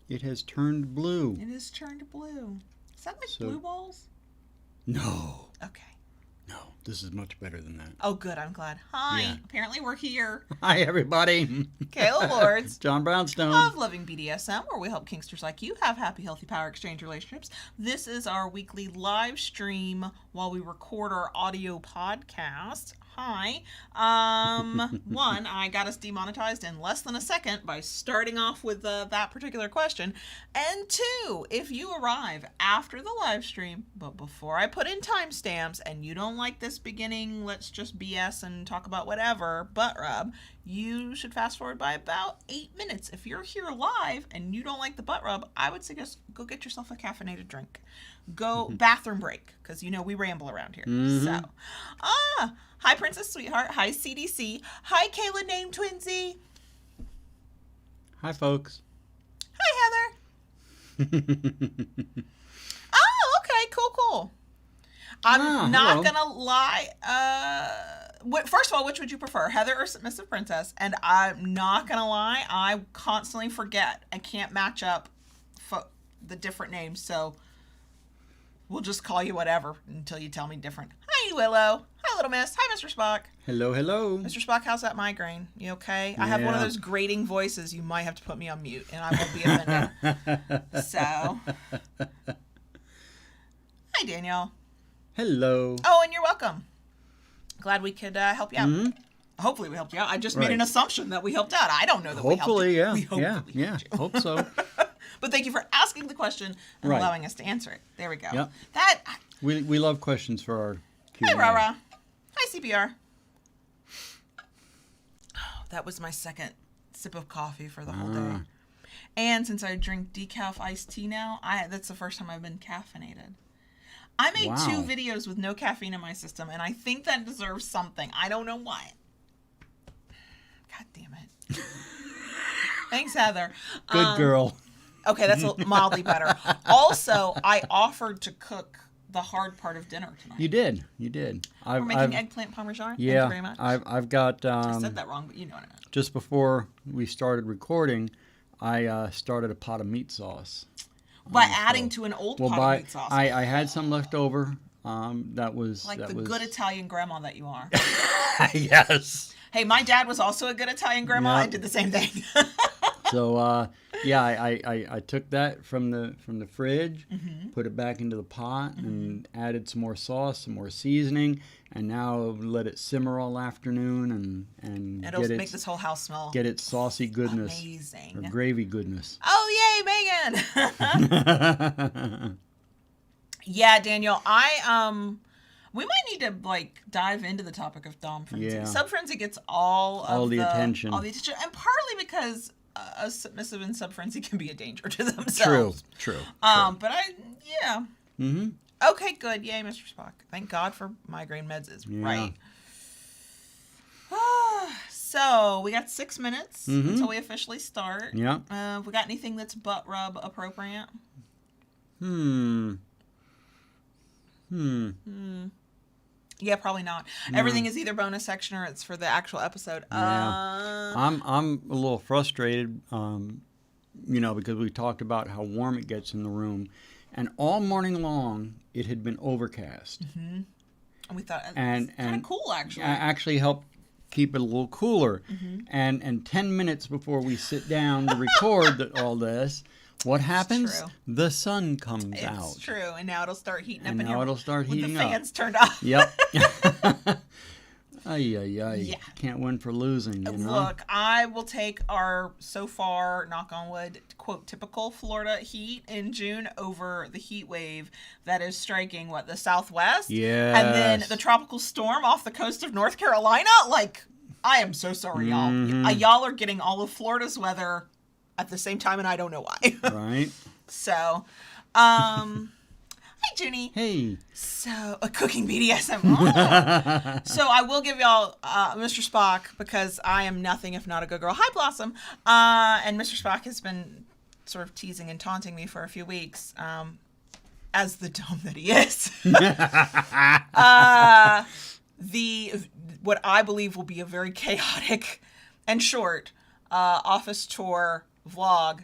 It has turned blue. It has turned blue. Is that like blue balls? No. Okay. No, this is much better than that. Oh, good. I'm glad. Hi. Yeah. Apparently we're here. Hi, everybody. Kayla Lords. John Brownstone. Of Loving BDSM, where we help kinksters like you have happy, healthy power exchange relationships. This is our weekly live stream while we record our audio podcast. Hi. One, I got us demonetized in less than a second by starting off with that particular question. And two, if you arrive after the live stream, but before I put in timestamps, and you don't like this beginning, let's just BS and talk about whatever, butt rub, you should fast forward by about 8 minutes. If you're here live and you don't like the butt rub, I would suggest go get yourself a caffeinated drink. Go bathroom break, because we ramble around here. So, hi Princess Sweetheart. Hi CDC. Hi Kayla Name Twinsy. Hi, folks. Hi Heather. Oh, okay, cool. I'm not gonna lie. First of all, which would you prefer, Heather or Submissive Princess? And I'm not gonna lie, I constantly forget. I can't match up the different names, so we'll just call you whatever until you tell me different. Hi, Willow. Hi, Little Miss. Hi, Mr. Spock. Hello. Mr. Spock, how's that migraine? You okay? I have one of those grating voices. You might have to put me on mute, and I won't be offended. So, hi, Danielle. Hello. Oh, and you're welcome. Glad we could help you out. Mm-hmm. Hopefully we helped you out. I just made an assumption that we helped out. I don't know that we helped you. Yeah. Hope so. But thank you for asking the question and allowing us to answer it. There we go. Yep. We love questions for our Q&A. Hi, Rara. Hi, CPR. Oh, that was my second sip of coffee for the whole day. And since I drink decaf iced tea now, that's the first time I've been caffeinated. I made 2 videos with no caffeine in my system, and I think that deserves something. I don't know why. God damn it. Thanks, Heather. Good girl. Okay, that's mildly better. Also, I offered to cook the hard part of dinner tonight. You did. We're making eggplant parmesan. Yeah. Thank you very much. I've got... I said that wrong, but you know what I meant. Just before we started recording, I started a pot of meat sauce. By adding to an old pot of meat sauce. I had some left over. That was... good Italian grandma that you are. Yes. Hey, my dad was also a good Italian grandma. Yep. I did the same thing. So, I took that from the fridge, put it back into the pot, and added some more sauce, some more seasoning, and now let it simmer all afternoon and it'll make this whole house smell. Get its saucy goodness. Amazing. Or gravy goodness. Oh, yay, Megan! Yeah, Daniel, we might need to dive into the topic of Dom Frenzy. Yeah. Sub Frenzy gets all the attention. And partly because a submissive and sub frenzy can be a danger to themselves. True. But Mm-hmm. Okay, good. Yay, Mr. Spock. Thank God for migraine meds is right. So we got 6 minutes until we officially start. Yeah. We got anything that's butt rub appropriate? Yeah, probably not. No. Everything is either bonus section or it's for the actual episode. Yeah. I'm a little frustrated, because we talked about how warm it gets in the room, and all morning long it had been overcast. Mm-hmm. And we thought it's kind of cool, actually. Actually helped keep it a little cooler. Mm-hmm. And 10 minutes before we sit down to record all this, what happens? The sun comes out. It's true, and now it'll start heating up. And now it'll start heating up. With the fans turned off. Yep. Yeah. Can't win for losing, Look, I will take our, so far, knock on wood, quote, typical Florida heat in June over the heat wave that is striking, the Southwest? Yes. And then the tropical storm off the coast of North Carolina? I am so sorry, y'all. Y'all are getting all of Florida's weather at the same time, and I don't know why. Right. So, hi, Junie. Hey. So, cooking BDSM. Oh. So, I will give y'all Mr. Spock, because I am nothing if not a good girl. Hi, Blossom. And Mr. Spock has been sort of teasing and taunting me for a few weeks, as the dome that he is. What I believe will be a very chaotic and short office tour vlog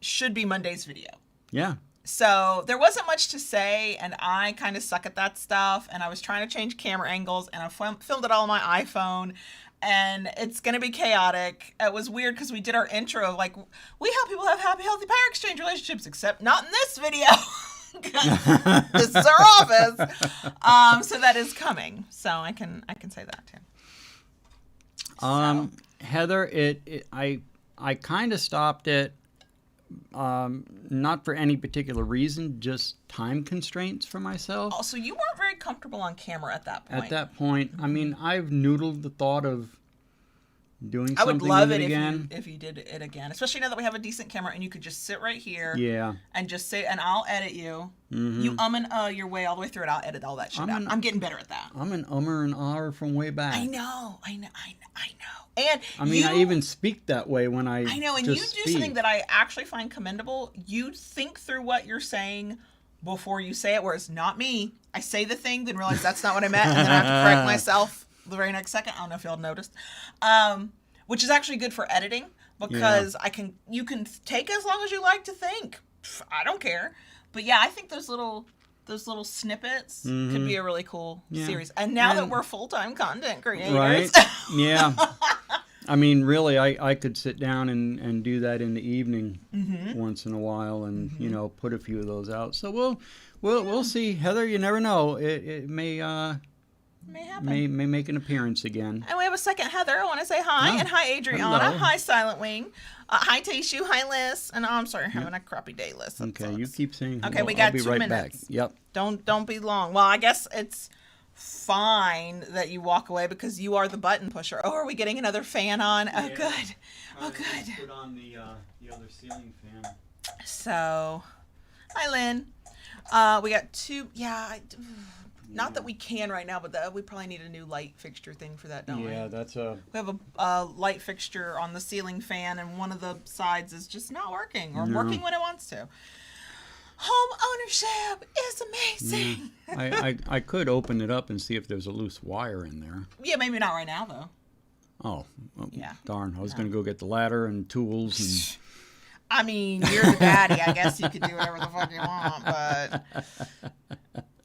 should be Monday's video. Yeah. So there wasn't much to say, and I kind of suck at that stuff, and I was trying to change camera angles, and I filmed it all on my iPhone, and it's going to be chaotic. It was weird because we did our intro, like, we help people have happy, healthy power exchange relationships, except not in this video. This is our office. So that is coming. So I can say that too. Heather, I kind of stopped it, not for any particular reason, just time constraints for myself. Also, you weren't very comfortable on camera at that point. At that point, I mean, I've noodled the thought of doing I something would love with it again. if you did it again, especially now that we have a decent camera and you could just sit right here. Yeah. And just say, and I'll edit you. Mm-hmm. You and your way all the way through it. I'll edit all that shit out. I'm getting better at that. I'm an and ahher from way back. I know. And I mean, I even speak that way when I know, and just you do speak. something that I actually find commendable. You think through what you're saying before you say it, whereas not me. I say the thing, then realize that's not what I meant, and then I have to correct myself the very next second. I don't know if y'all noticed. Which is actually good for editing because you can take as long as you like to think. I don't care. But yeah, I think those little snippets could be a really cool series. And now that we're full-time content creators. Right? Yeah. I mean, really, I could sit down and do that in the evening once in a while and, put a few of those out. So we'll see. Heather, you never know. It may happen. May make an appearance again. And we have a second Heather. I want to say hi. And hi, Adriana. Hello. Hi, Silent Wing. Hi, Taishu. Hi, Liz. And I'm sorry, I'm having a crappy day, Liz. Okay, you keep saying hello. Okay, we got I'll be 2 right minutes. back. Yep. Don't be long. Well, I guess it's fine that you walk away because you are the button pusher. Oh, are we getting another fan on? Oh, Yeah. good. Oh, good. Put on the other ceiling fan. So, hi, Lynn. We got 2. Not that we can right now, but we probably need a new light fixture thing for that, don't we? Yeah, that's We have a light fixture on the ceiling fan, and one of the sides is just not working or working when it wants to. Home ownership is amazing. I could open it up and see if there's a loose wire in there. Yeah, maybe not right now, though. Oh, Yeah. Darn. I was going to go get the ladder and tools. And I mean, you're the daddy. I guess you could do whatever the fuck you want, but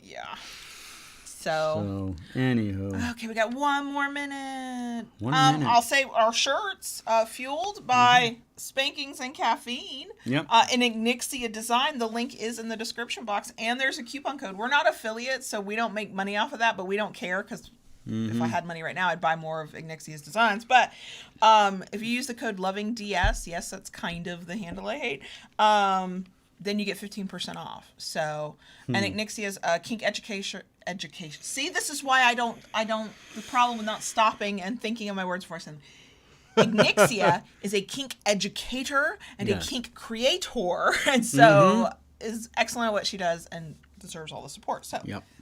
yeah. So anywho. Okay, we got 1 more minute. 1 minute. I'll say our shirts, fueled by spankings and caffeine. Yep. An Ignixia design. The link is in the description box, and there's a coupon code. We're not affiliates, so we don't make money off of that, but we don't care because if I had money right now, I'd buy more of Ignixia's designs. But if you use the code LOVINGDS, yes, that's kind of the handle I hate. Then you get 15% off. So, and Ignixia's kink education. See, this is why I don't, the problem with not stopping and thinking of my words before I say them. Ignixia is a kink educator and a kink creator. And so is excellent at what she does and deserves all the support. So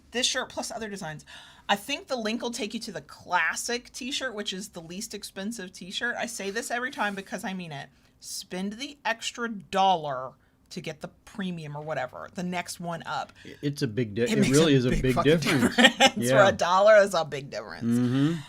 this shirt plus other designs. I think the link will take you to the classic t-shirt, which is the least expensive t-shirt. I say this every time because I mean it. Spend the extra $1 to get the premium or whatever, the next one up. It's a big difference. It really is a big difference. For $1 is a big difference.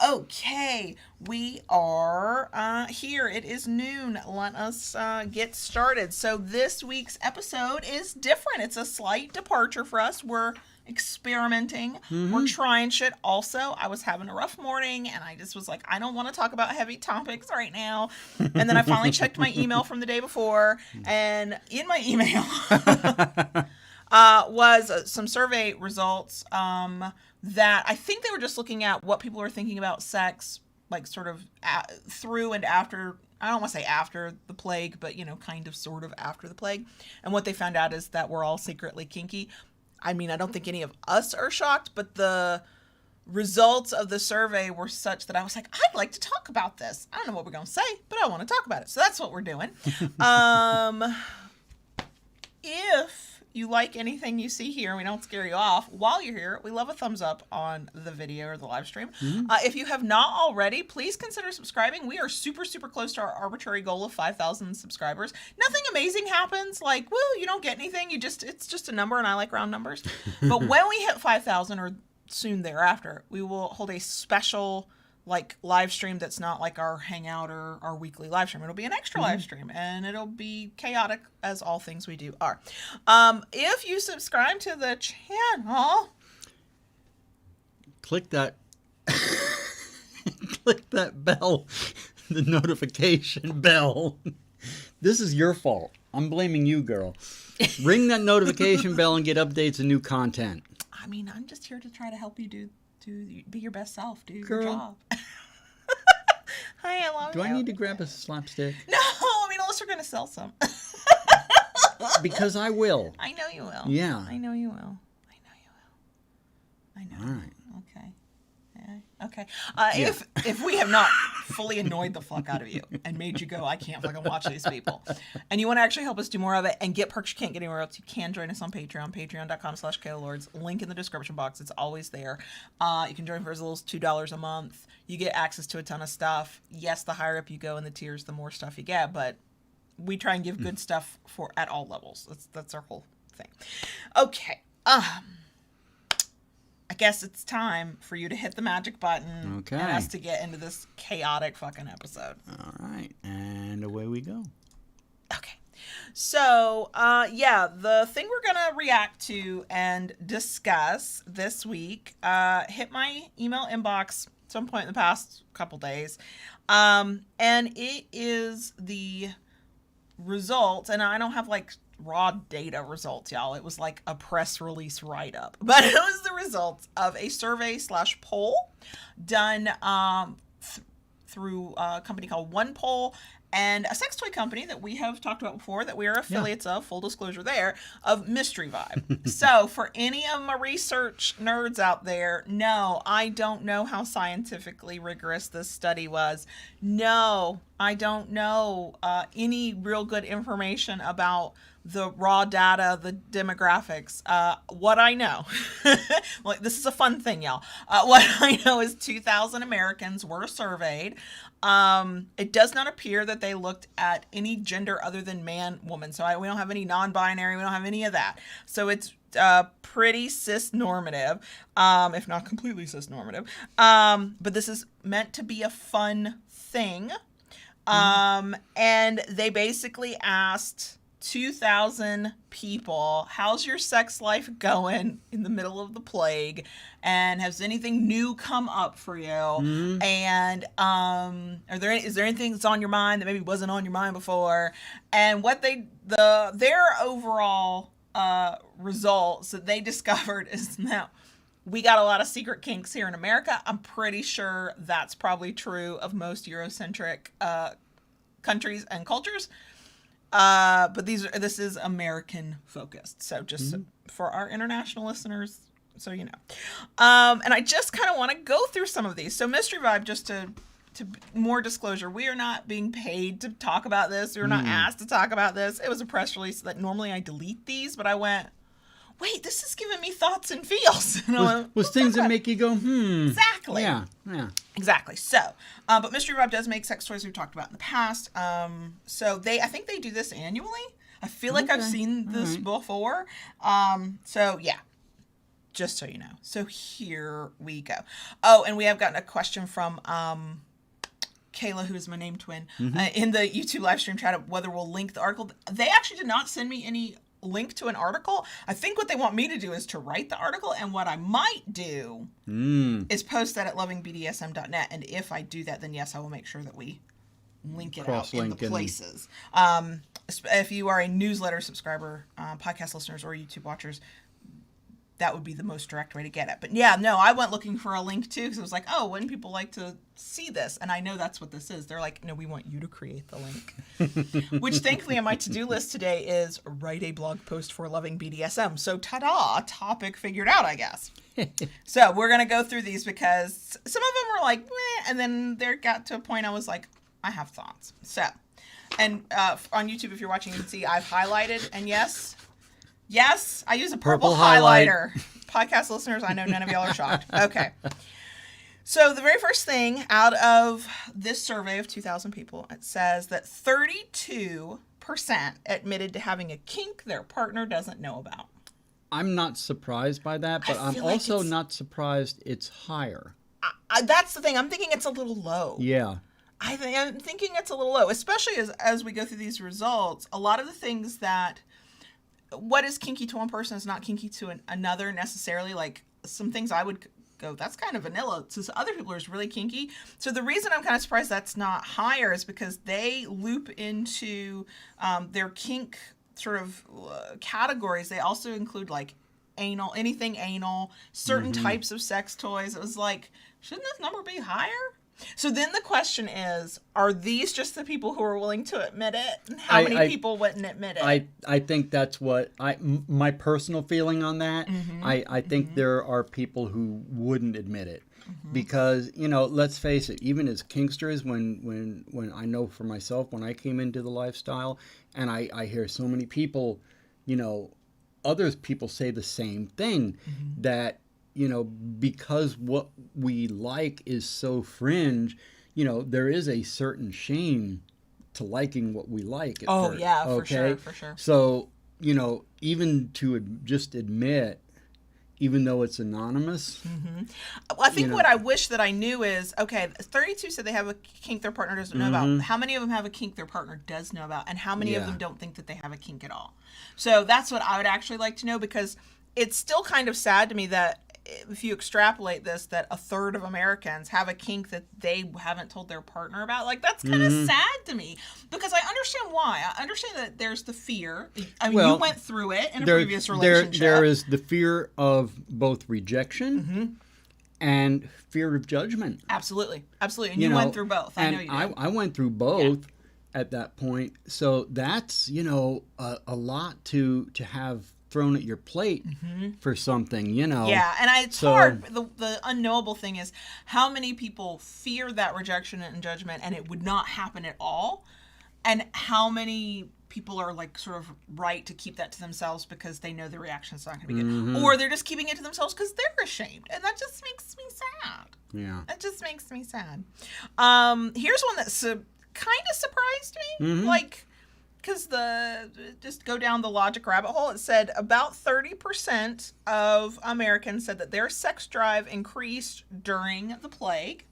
Okay, we are here. It is noon. Let us get started. So this week's episode is different. It's a slight departure for us. We're experimenting. We're trying shit. Also, I was having a rough morning and I just was like, I don't want to talk about heavy topics right now. And then I finally checked my email from the day before, and in my email was some survey results that I think they were just looking at what people were thinking about sex, like sort of through and after. I don't want to say after the plague, but kind of sort of after the plague. And what they found out is that we're all secretly kinky. I mean, I don't think any of us are shocked, but the results of the survey were such that I was like, I'd like to talk about this. I don't know what we're going to say, but I want to talk about it. So that's what we're doing. If you like anything you see here and we don't scare you off while you're here, we love a thumbs up on the video or the live stream. If you have not already, please consider subscribing. We are super, super close to our arbitrary goal of 5,000 subscribers. Nothing amazing happens. Like, woo, you don't get anything. It's just a number, and I like round numbers. But when we hit 5,000 or soon thereafter, we will hold a special like live stream that's not like our hangout or our weekly live stream. It'll be an extra live stream, and it'll be chaotic as all things we do are. If you subscribe to the channel, click that click that bell, the notification bell. This is your fault. I'm blaming you, girl. Ring that notification bell and get updates and new content. I mean, I'm just here to try to help you be your best self, do Girl. your job. Hi, I love Do you. I need to grab a slapstick? No, I mean, unless we're going to sell some. Because I will. I know you will. Yeah. I know you will. I know. All right. Okay. Yeah. Okay. If we have not fully annoyed the fuck out of you and made you go, I can't fucking watch these people, and you want to actually help us do more of it and get perks you can't get anywhere else, you can join us on Patreon, patreon.com/KaylaLords. Link in the description box. It's always there. You can join for as little as $2 a month. You get access to a ton of stuff. Yes, the higher up you go in the tiers, the more stuff you get, but we try and give good stuff at all levels. That's our whole thing. Okay. I guess it's time for you to hit the magic button Okay. and us to get into this chaotic fucking episode. All right. And away we go. Okay. So, the thing we're going to react to and discuss this week hit my email inbox at some point in the past couple days. And it is the results, and I don't have like raw data results, y'all. It was like a press release write-up, but it was the results of a survey/poll done through a company called OnePoll and a sex toy company that we have talked about before that we are affiliates of, full disclosure there, of Mystery Vibe. So for any of my research nerds out there, no, I don't know how scientifically rigorous this study was. No, I don't know any real good information about the raw data, the demographics. What I know, well, this is a fun thing, y'all. What I know is 2,000 Americans were surveyed. It does not appear that they looked at any gender other than man, woman. So we don't have any non-binary. We don't have any of that. So it's pretty cis-normative, if not completely cis-normative. But this is meant to be a fun thing. And they basically asked 2,000 people, how's your sex life going in the middle of the plague, and has anything new come up for you? And is there anything that's on your mind that maybe wasn't on your mind before? And what their overall results that they discovered is that we got a lot of secret kinks here in America. I'm pretty sure that's probably true of most Eurocentric countries and cultures. But this is American focused. So just for our international listeners, so you know. And I just kind of want to go through some of these. So Mystery Vibe, just to more disclosure, we are not being paid to talk about this. We were not asked to talk about this. It was a press release that normally I delete these, but I went, wait, this is giving me thoughts and feels. And was things that make you go, Exactly. Yeah. Exactly. So, but Mystery Vibe does make sex toys we've talked about in the past. So I think they do this annually. I feel like I've seen this before. So yeah, just so you know. So here we go. Oh, and we have gotten a question from Kayla, who is my name twin, in the YouTube live stream chat of whether we'll link the article. They actually did not send me any link to an article. I think what they want me to do is to write the article, and what I might do is post that at lovingbdsm.net, and if I do that, then yes, I will make sure that we link it out in the places. If you are a newsletter subscriber, podcast listeners, or YouTube watchers, that would be the most direct way to get it. But yeah, no, I went looking for a link too, because I was like, oh, wouldn't people like to see this? And I know that's what this is. They're like, no, we want you to create the link. Which thankfully on my to-do list today is write a blog post for Loving BDSM. So ta-da, topic figured out, I guess. So we're going to go through these because some of them were like, meh, and then there got to a point I was like, I have thoughts. So, and on YouTube, if you're watching, you can see I've highlighted, and Yes, I use a purple highlighter. Podcast listeners, I know none of y'all are shocked. Okay. So the very first thing out of this survey of 2,000 people, it says that 32% admitted to having a kink their partner doesn't know about. I'm not surprised by that, but I'm also not surprised it's higher. that's the thing. I'm thinking it's a little low. Yeah. I'm thinking it's a little low, especially as we go through these results. A lot of the things that what is kinky to one person is not kinky to another necessarily. Like some things I would go, that's kind of vanilla. To other people is really kinky. So the reason I'm kind of surprised that's not higher is because they loop into their kink sort of categories. They also include like anal, anything anal, certain types of sex toys. It was like, shouldn't this number be higher? So then the question is, are these just the people who are willing to admit it? And how many people wouldn't admit it? I think that's what my personal feeling on that. I think there are people who wouldn't admit it because, you know, let's face it, even as kinksters, when I know for myself, when I came into the lifestyle and I hear so many people, you know, other people say the same thing that, you know, because what we like is so fringe, you know, there is a certain shame to liking what we like at first. Yeah, okay? For sure. So, you know, even to just admit, even though it's anonymous. Well, I think what I wish that I knew is, okay, 32 said they have a kink their partner doesn't know about. How many of them have a kink their partner does know about? And how many of them don't think that they have a kink at all? So that's what I would actually like to know, because it's still kind of sad to me that if you extrapolate this, that a third of Americans have a kink that they haven't told their partner about. Like, that's kind of sad to me, because I understand why. I understand that there's the fear. I mean, you went through it in a previous relationship. There is the fear of both rejection and fear of judgment. Absolutely. Absolutely. And you went through both. I know you did. I went through both at that point. So that's, you know, a lot to have thrown at your plate for something, you know. Yeah, and it's hard. The unknowable thing is how many people fear that rejection and judgment and it would not happen at all, and how many people are like sort of right to keep that to themselves because they know the reaction's not going to be good, or they're just keeping it to themselves because they're ashamed, and that just makes me sad. Yeah, that just makes me sad. Here's one that kind of surprised me, like. Because just go down the logic rabbit hole, it said about 30% of Americans said that their sex drive increased during the plague.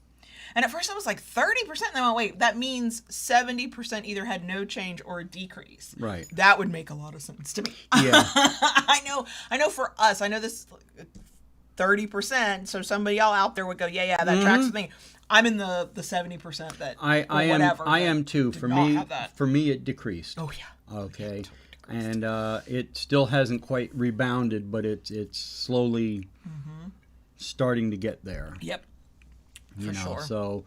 And at first I was like, 30%? And then I went, wait, that means 70% either had no change or a decrease. Right. That would make a lot of sense to me. Yeah. I know for us, I know this 30%, so somebody all out there would go, yeah, that tracks with me. I'm in the 70% that I am too. For me, it decreased. Oh yeah. Okay. And it still hasn't quite rebounded, but it's slowly starting to get there. Yep. You know, sure. So,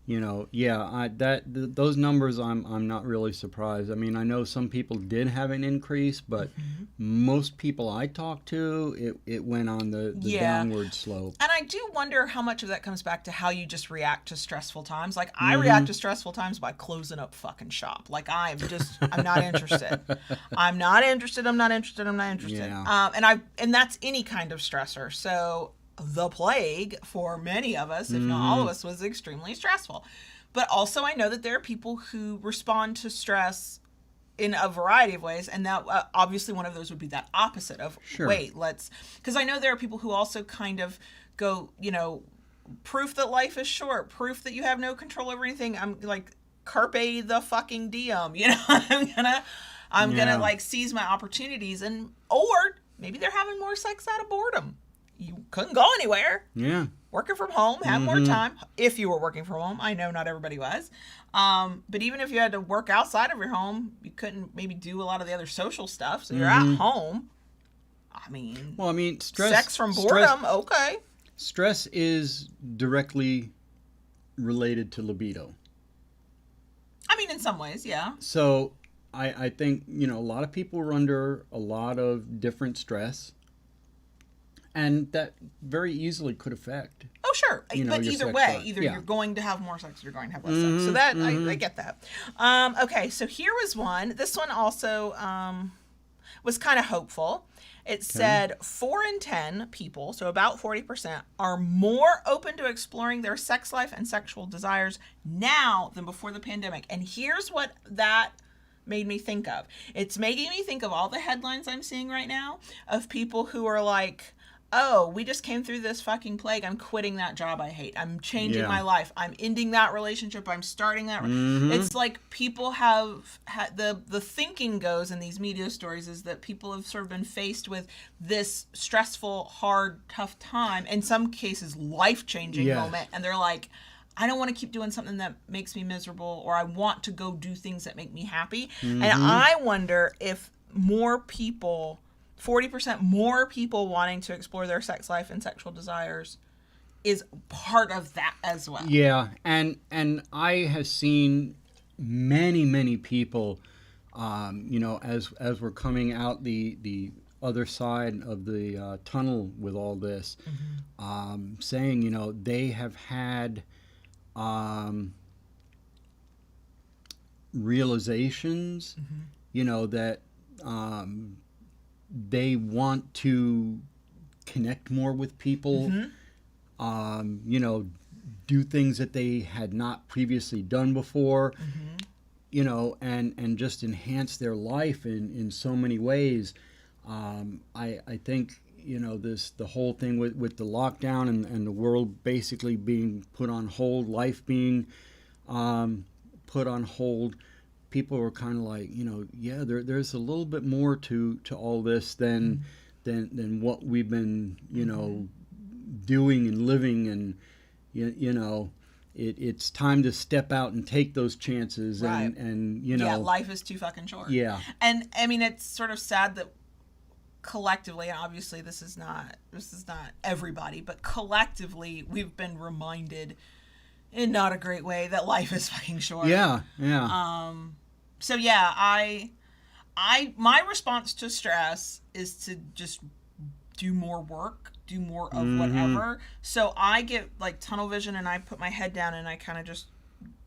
you know, yeah, those numbers I'm not really surprised. I mean, I know some people did have an increase, but most people I talked to, it went on the downward slope. And I do wonder how much of that comes back to how you just react to stressful times. Like, I react to stressful times by closing up fucking shop. Like, I'm not interested. I'm not interested. Yeah. And that's any kind of stressor. So the plague for many of us, if not all of us, was extremely stressful. But also I know that there are people who respond to stress in a variety of ways, and that obviously one of those would be that opposite of because I know there are people who also kind of go, you know, proof that life is short, proof that you have no control over anything. I'm like, carpe the fucking diem, you know. I'm gonna like seize my opportunities, or maybe they're having more sex out of boredom. You couldn't go anywhere. Yeah. Working from home, have more time. If you were working from home, I know not everybody was. But even if you had to work outside of your home, you couldn't maybe do a lot of the other social stuff. So you're at home. I mean, stress. Sex from boredom, okay. Stress is directly related to libido. I mean, in some ways, yeah. So I think, you know, a lot of people are under a lot of different stress. And that very easily could affect. Oh, sure. But either way, you're going to have more sex or you're going to have less sex. So that, I get that. Okay, so here was one. This one also was kind of hopeful. It said 4 in 10 people, so about 40%, are more open to exploring their sex life and sexual desires now than before the pandemic. And here's what that made me think of. It's making me think of all the headlines I'm seeing right now of people who are like, oh, we just came through this fucking plague. I'm quitting that job I hate. I'm changing Yeah. my life. I'm ending that relationship. I'm starting that. It's like people have had the thinking goes in these media stories is that people have sort of been faced with this stressful, hard, tough time, in some cases life-changing Yes. moment, and they're like, I don't want to keep doing something that makes me miserable, or I want to go do things that make me happy. And I wonder if more people, 40% more people wanting to explore their sex life and sexual desires is part of that as well. Yeah, and I have seen many people, as we're coming out the other side of the tunnel with all this, saying, they have had realizations, that they want to connect more with people, do things that they had not previously done before, and just enhance their life in so many ways. I think, the whole thing with the lockdown and the world basically being put on hold, life being put on hold, people were kind of like, yeah, there's a little bit more to all this than what we've been, doing and living, and it's time to step out and take those chances, Right. and Yeah, life is too fucking short. Yeah. And I mean, it's sort of sad that collectively, and obviously this is not everybody, but collectively we've been reminded in not a great way that life is fucking short. Yeah. So yeah, I my response to stress is to just do more work, do more of whatever. So I get like tunnel vision and I put my head down and I kind of just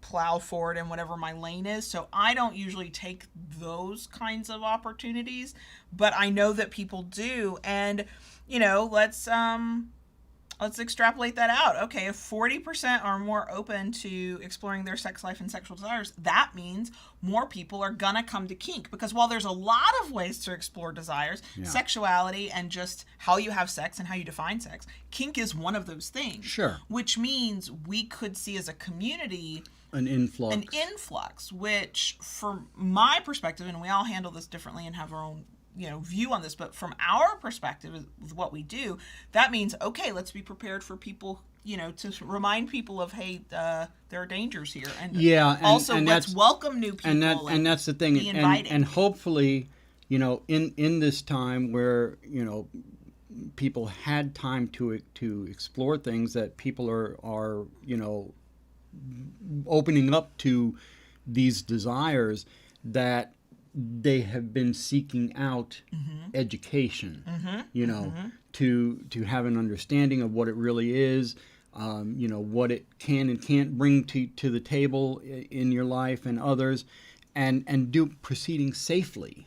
plow forward in whatever my lane is. So I don't usually take those kinds of opportunities, but I know that people do. And let's extrapolate that out. Okay, if 40% are more open to exploring their sex life and sexual desires, that means more people are gonna come to kink. Because while there's a lot of ways to explore desires, sexuality, and just how you have sex and how you define sex, kink is one of those things. Sure. Which means we could see as a community An influx. Which, from my perspective, and we all handle this differently and have our own view on this, but from our perspective with what we do, that means, okay, let's be prepared for people, to remind people of, hey, there are dangers here, and also let's welcome new people, and that's the thing, and hopefully, in this time where people had time to explore things, that people are opening up to these desires, that they have been seeking out education, to have an understanding of what it really is, what it can and can't bring to the table in your life and others, and do proceeding safely.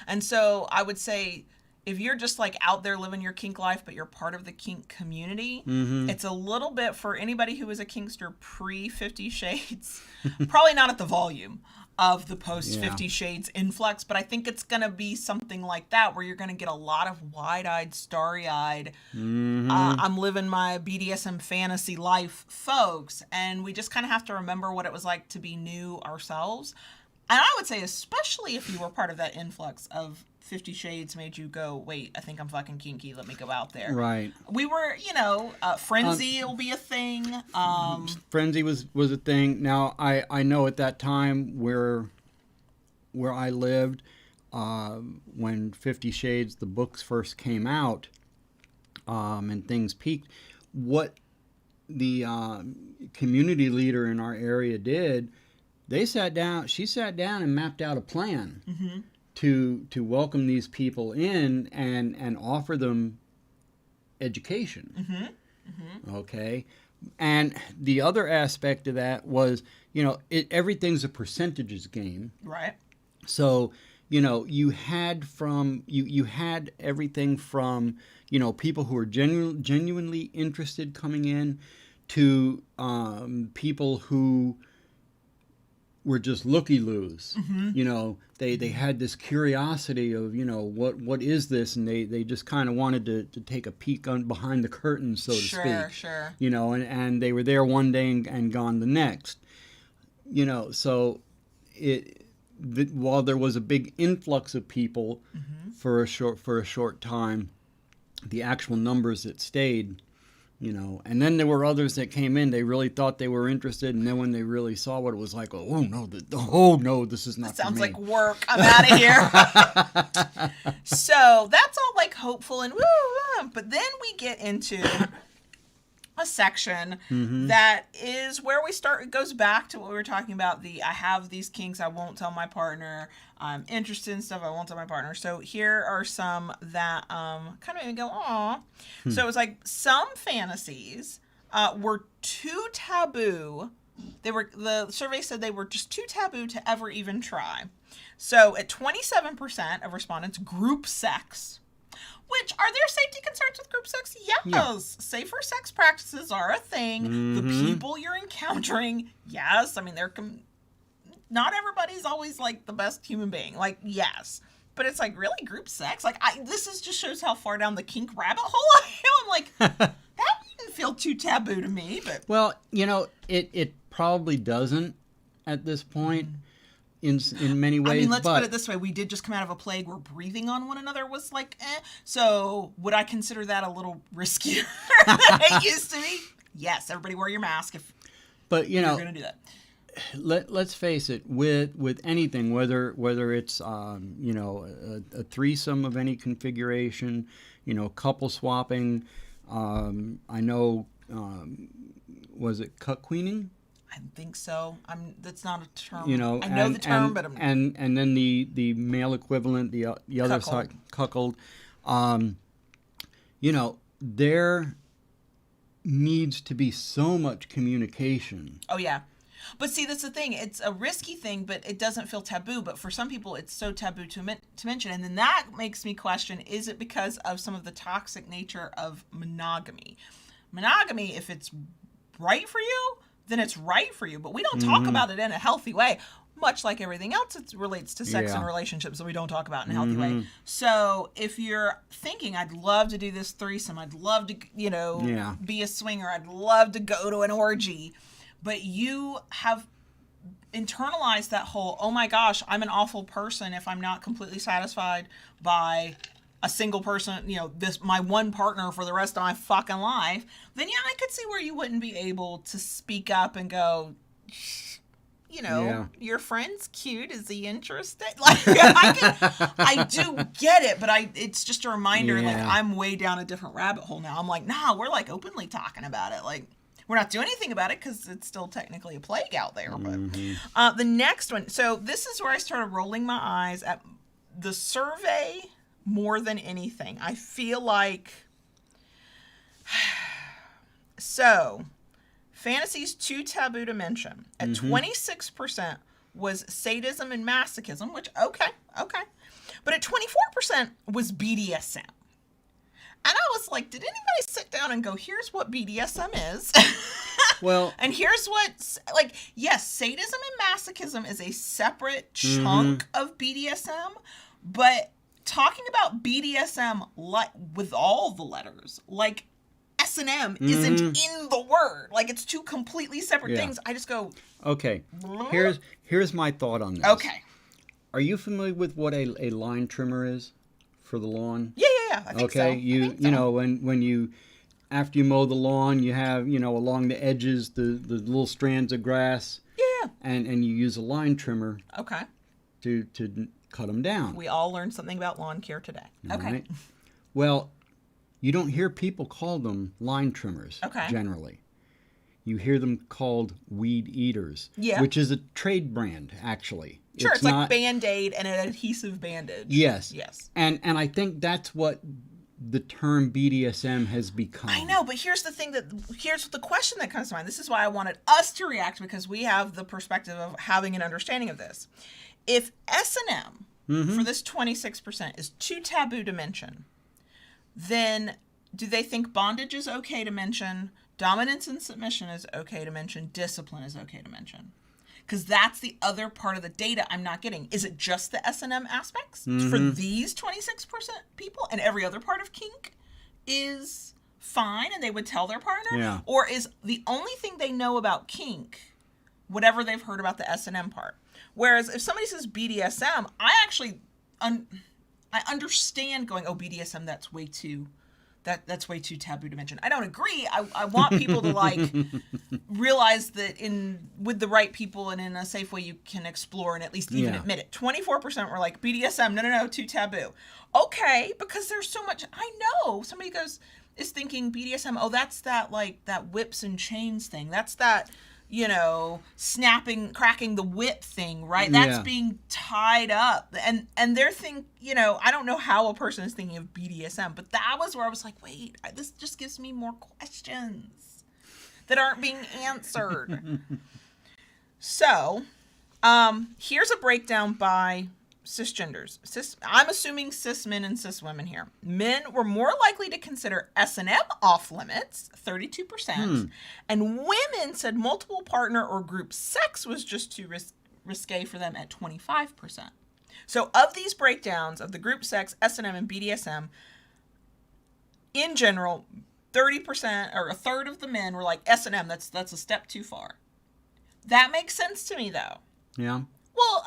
And so I would say, if you're just like out there living your kink life, but you're part of the kink community, it's a little bit, for anybody who was a kinkster pre 50 Shades, probably not at the volume of the post 50 Shades influx, but I think it's going to be something like that, where you're going to get a lot of wide-eyed, starry-eyed, I'm living my BDSM fantasy life folks, and we just kind of have to remember what it was like to be new ourselves. And I would say, especially if you were part of that influx of 50 Shades made you go, wait, I think I'm fucking kinky, let me go out there. Right. We were, Frenzy will be a thing. Frenzy was a thing. Now, I know at that time where I lived, when 50 Shades, the books first came out, and things peaked, what the community leader in our area did, she sat down and mapped out a plan to welcome these people in and offer them education. Okay. And the other aspect of that was, everything's a percentages game. Right. So, you had everything from, people who are genuinely interested coming in, to people who were just looky-loos. Mm-hmm. You know, they had this curiosity of, you know, what is this? And they just kind of wanted to take a peek behind the curtain, so to speak. Sure. You know, and they were there one day and gone the next. You know, so while there was a big influx of people for a short time, the actual numbers that stayed, you know, and then there were others that came in. They really thought they were interested, and then when they really saw what it was like, oh no, this is not. That sounds for me. like work. I'm out of here. So that's all like hopeful and woo, but then we get into a section that is where we start. It goes back to what we were talking about. I have these kinks. I won't tell my partner. I'm interested in stuff. I won't tell my partner. So here are some that kind of made me go, aw. So it was like some fantasies were too taboo. The survey said they were just too taboo to ever even try. So at 27% of respondents, group sex. Which, are there safety concerns with group sex? Yes. Yeah. Safer sex practices are a thing. The people you're encountering, yes. I mean, not everybody's always, like, the best human being. Like, yes. But it's like, really? Group sex? Like, this just shows how far down the kink rabbit hole I am. I'm like, that didn't feel too taboo to me. But Well, you know, it probably doesn't at this point. In many ways, I mean, let's but put it this way. We did just come out of a plague where breathing on one another was like, So would I consider that a little riskier than it used to be? Yes, everybody wear your mask if but you you're know, going to do that. let's face it, with anything, whether it's you know, a threesome of any configuration, you know, couple swapping, I know, was it cuck queening? I think so. That's not a term. You know, I know the term, but and then the male equivalent, the other side, cuckold. You know, there needs to be so much communication. oh yeah. But see, that's the thing. It's a risky thing, but it doesn't feel taboo. But for some people, it's so taboo to mention. And then that makes me question, is it because of some of the toxic nature of monogamy? Monogamy, if it's right for you, then it's right for you. But we don't talk about it in a healthy way. Much like everything else, it relates to sex and relationships that we don't talk about in a healthy way. So if you're thinking, I'd love to do this threesome, I'd love to, you know, be a swinger, I'd love to go to an orgy, but you have internalized that whole, oh my gosh, I'm an awful person if I'm not completely satisfied by a single person, you know, my one partner for the rest of my fucking life, then yeah, I could see where you wouldn't be able to speak up and go, you know, your friend's cute. Is he interested? Like, I do get it, but it's just a reminder. Like, I'm way down a different rabbit hole now. I'm like, nah, we're like openly talking about it. Like, we're not doing anything about it because it's still technically a plague out there. But the next one. So this is where I started rolling my eyes at the survey more than anything. I feel like so. Fantasies too taboo to mention. At 26% was sadism and masochism, which, okay. But at 24% was BDSM. And I was like, did anybody sit down and go, here's what BDSM is? Well, and here's what, like, yes, sadism and masochism is a separate chunk of BDSM, but talking about BDSM like with all the letters, like, S&M isn't in the word. Like, it's two completely separate things. I just go, okay, here's my thought on this. Okay. Are you familiar with what a line trimmer is for the lawn? Yeah. I think so. Okay, you know, when you, after you mow the lawn, you have, you know, along the edges the little strands of grass. Yeah. And you use a line trimmer. Okay. To cut them down. We all learned something about lawn care today. Okay. Right? Well, you don't hear people call them line trimmers, generally. You hear them called weed eaters, which is a trade brand, actually. Sure, it's like Band-Aid and an adhesive bandage. Yes. And I think that's what the term BDSM has become. I know, but here's the question that comes to mind. This is why I wanted us to react, because we have the perspective of having an understanding of this. If S&M, for this 26%, is too taboo to mention, then do they think bondage is okay to mention, dominance and submission is okay to mention, discipline is okay to mention? Because that's the other part of the data I'm not getting. Is it just the S&M aspects for these 26% people, and every other part of kink is fine and they would tell their partner? Yeah. Or is the only thing they know about kink whatever they've heard about the S&M part? Whereas if somebody says BDSM, I actually I understand going, oh, BDSM, that's way too taboo to mention. I don't agree. I want people to like realize that with the right people and in a safe way you can explore and at least even admit it. 24% were like BDSM, no, too taboo. Okay, because there's so much. I know somebody is thinking BDSM. Oh, that's that like that whips and chains thing. That's that, cracking the whip thing, right? That's being tied up. And they're I don't know how a person is thinking of BDSM, but that was where I was like, wait, this just gives me more questions that aren't being answered. So, here's a breakdown by cisgenders. I'm assuming cis men and cis women here. Men were more likely to consider S&M off limits, 32%, and women said multiple partner or group sex was just too risque for them at 25%. So of these breakdowns of the group sex, S&M, and BDSM, in general, 30% or a third of the men were like S&M. That's a step too far. That makes sense to me, though. Yeah. Well,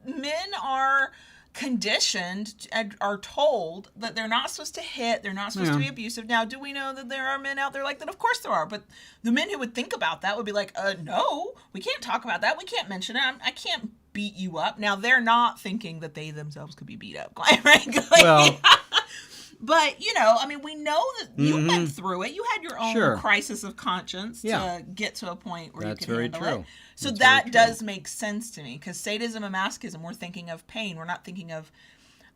men are conditioned and are told that they're not supposed to hit, they're not supposed to be abusive. Now, do we know that there are men out there like that? Of course there are, but the men who would think about that would be like, no, we can't talk about that, we can't mention it, I can't beat you up. Now, they're not thinking that they themselves could be beat up, quite frankly. Well, but, we know that you went through it. You had your own crisis of conscience to get to a point where you could handle it. So that does make sense to me, because sadism and masochism, we're thinking of pain. We're not thinking of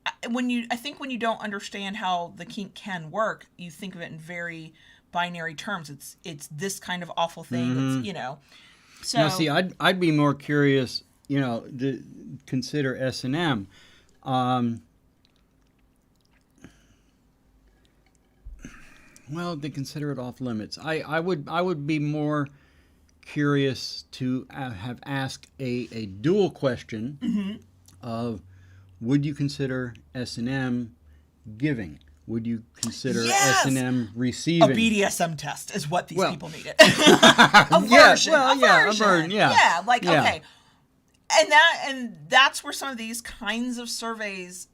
I think when you don't understand how the kink can work, you think of it in very binary terms. It's this kind of awful thing. It's, So now, see, I'd be more curious, to consider S&M. Well, they consider it off limits. I would be more curious to have asked a dual question of, would you consider S&M giving? Would you consider S&M receiving? A BDSM test is what these people needed. A version. A version. Yeah. Okay. And that's where some of these kinds of surveys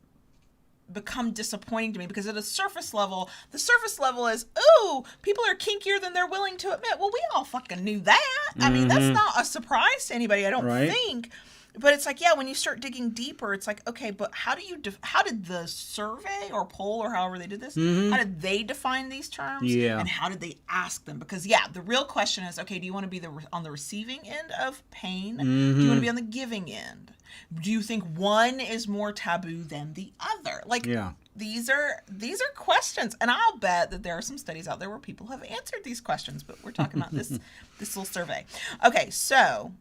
become disappointing to me, because at a surface level, the surface level is, ooh, people are kinkier than they're willing to admit. Well, we all fucking knew that. I mean, that's not a surprise to anybody, I don't think. But it's like, when you start digging deeper, it's like, okay, but how did the survey or poll or however they did this, how did they define these terms? Yeah. And how did they ask them? Because, the real question is, okay, do you want to be on the receiving end of pain? Do you want to be on the giving end? Do you think one is more taboo than the other? These are questions, and I'll bet that there are some studies out there where people have answered these questions, but we're talking about this little survey. Okay, so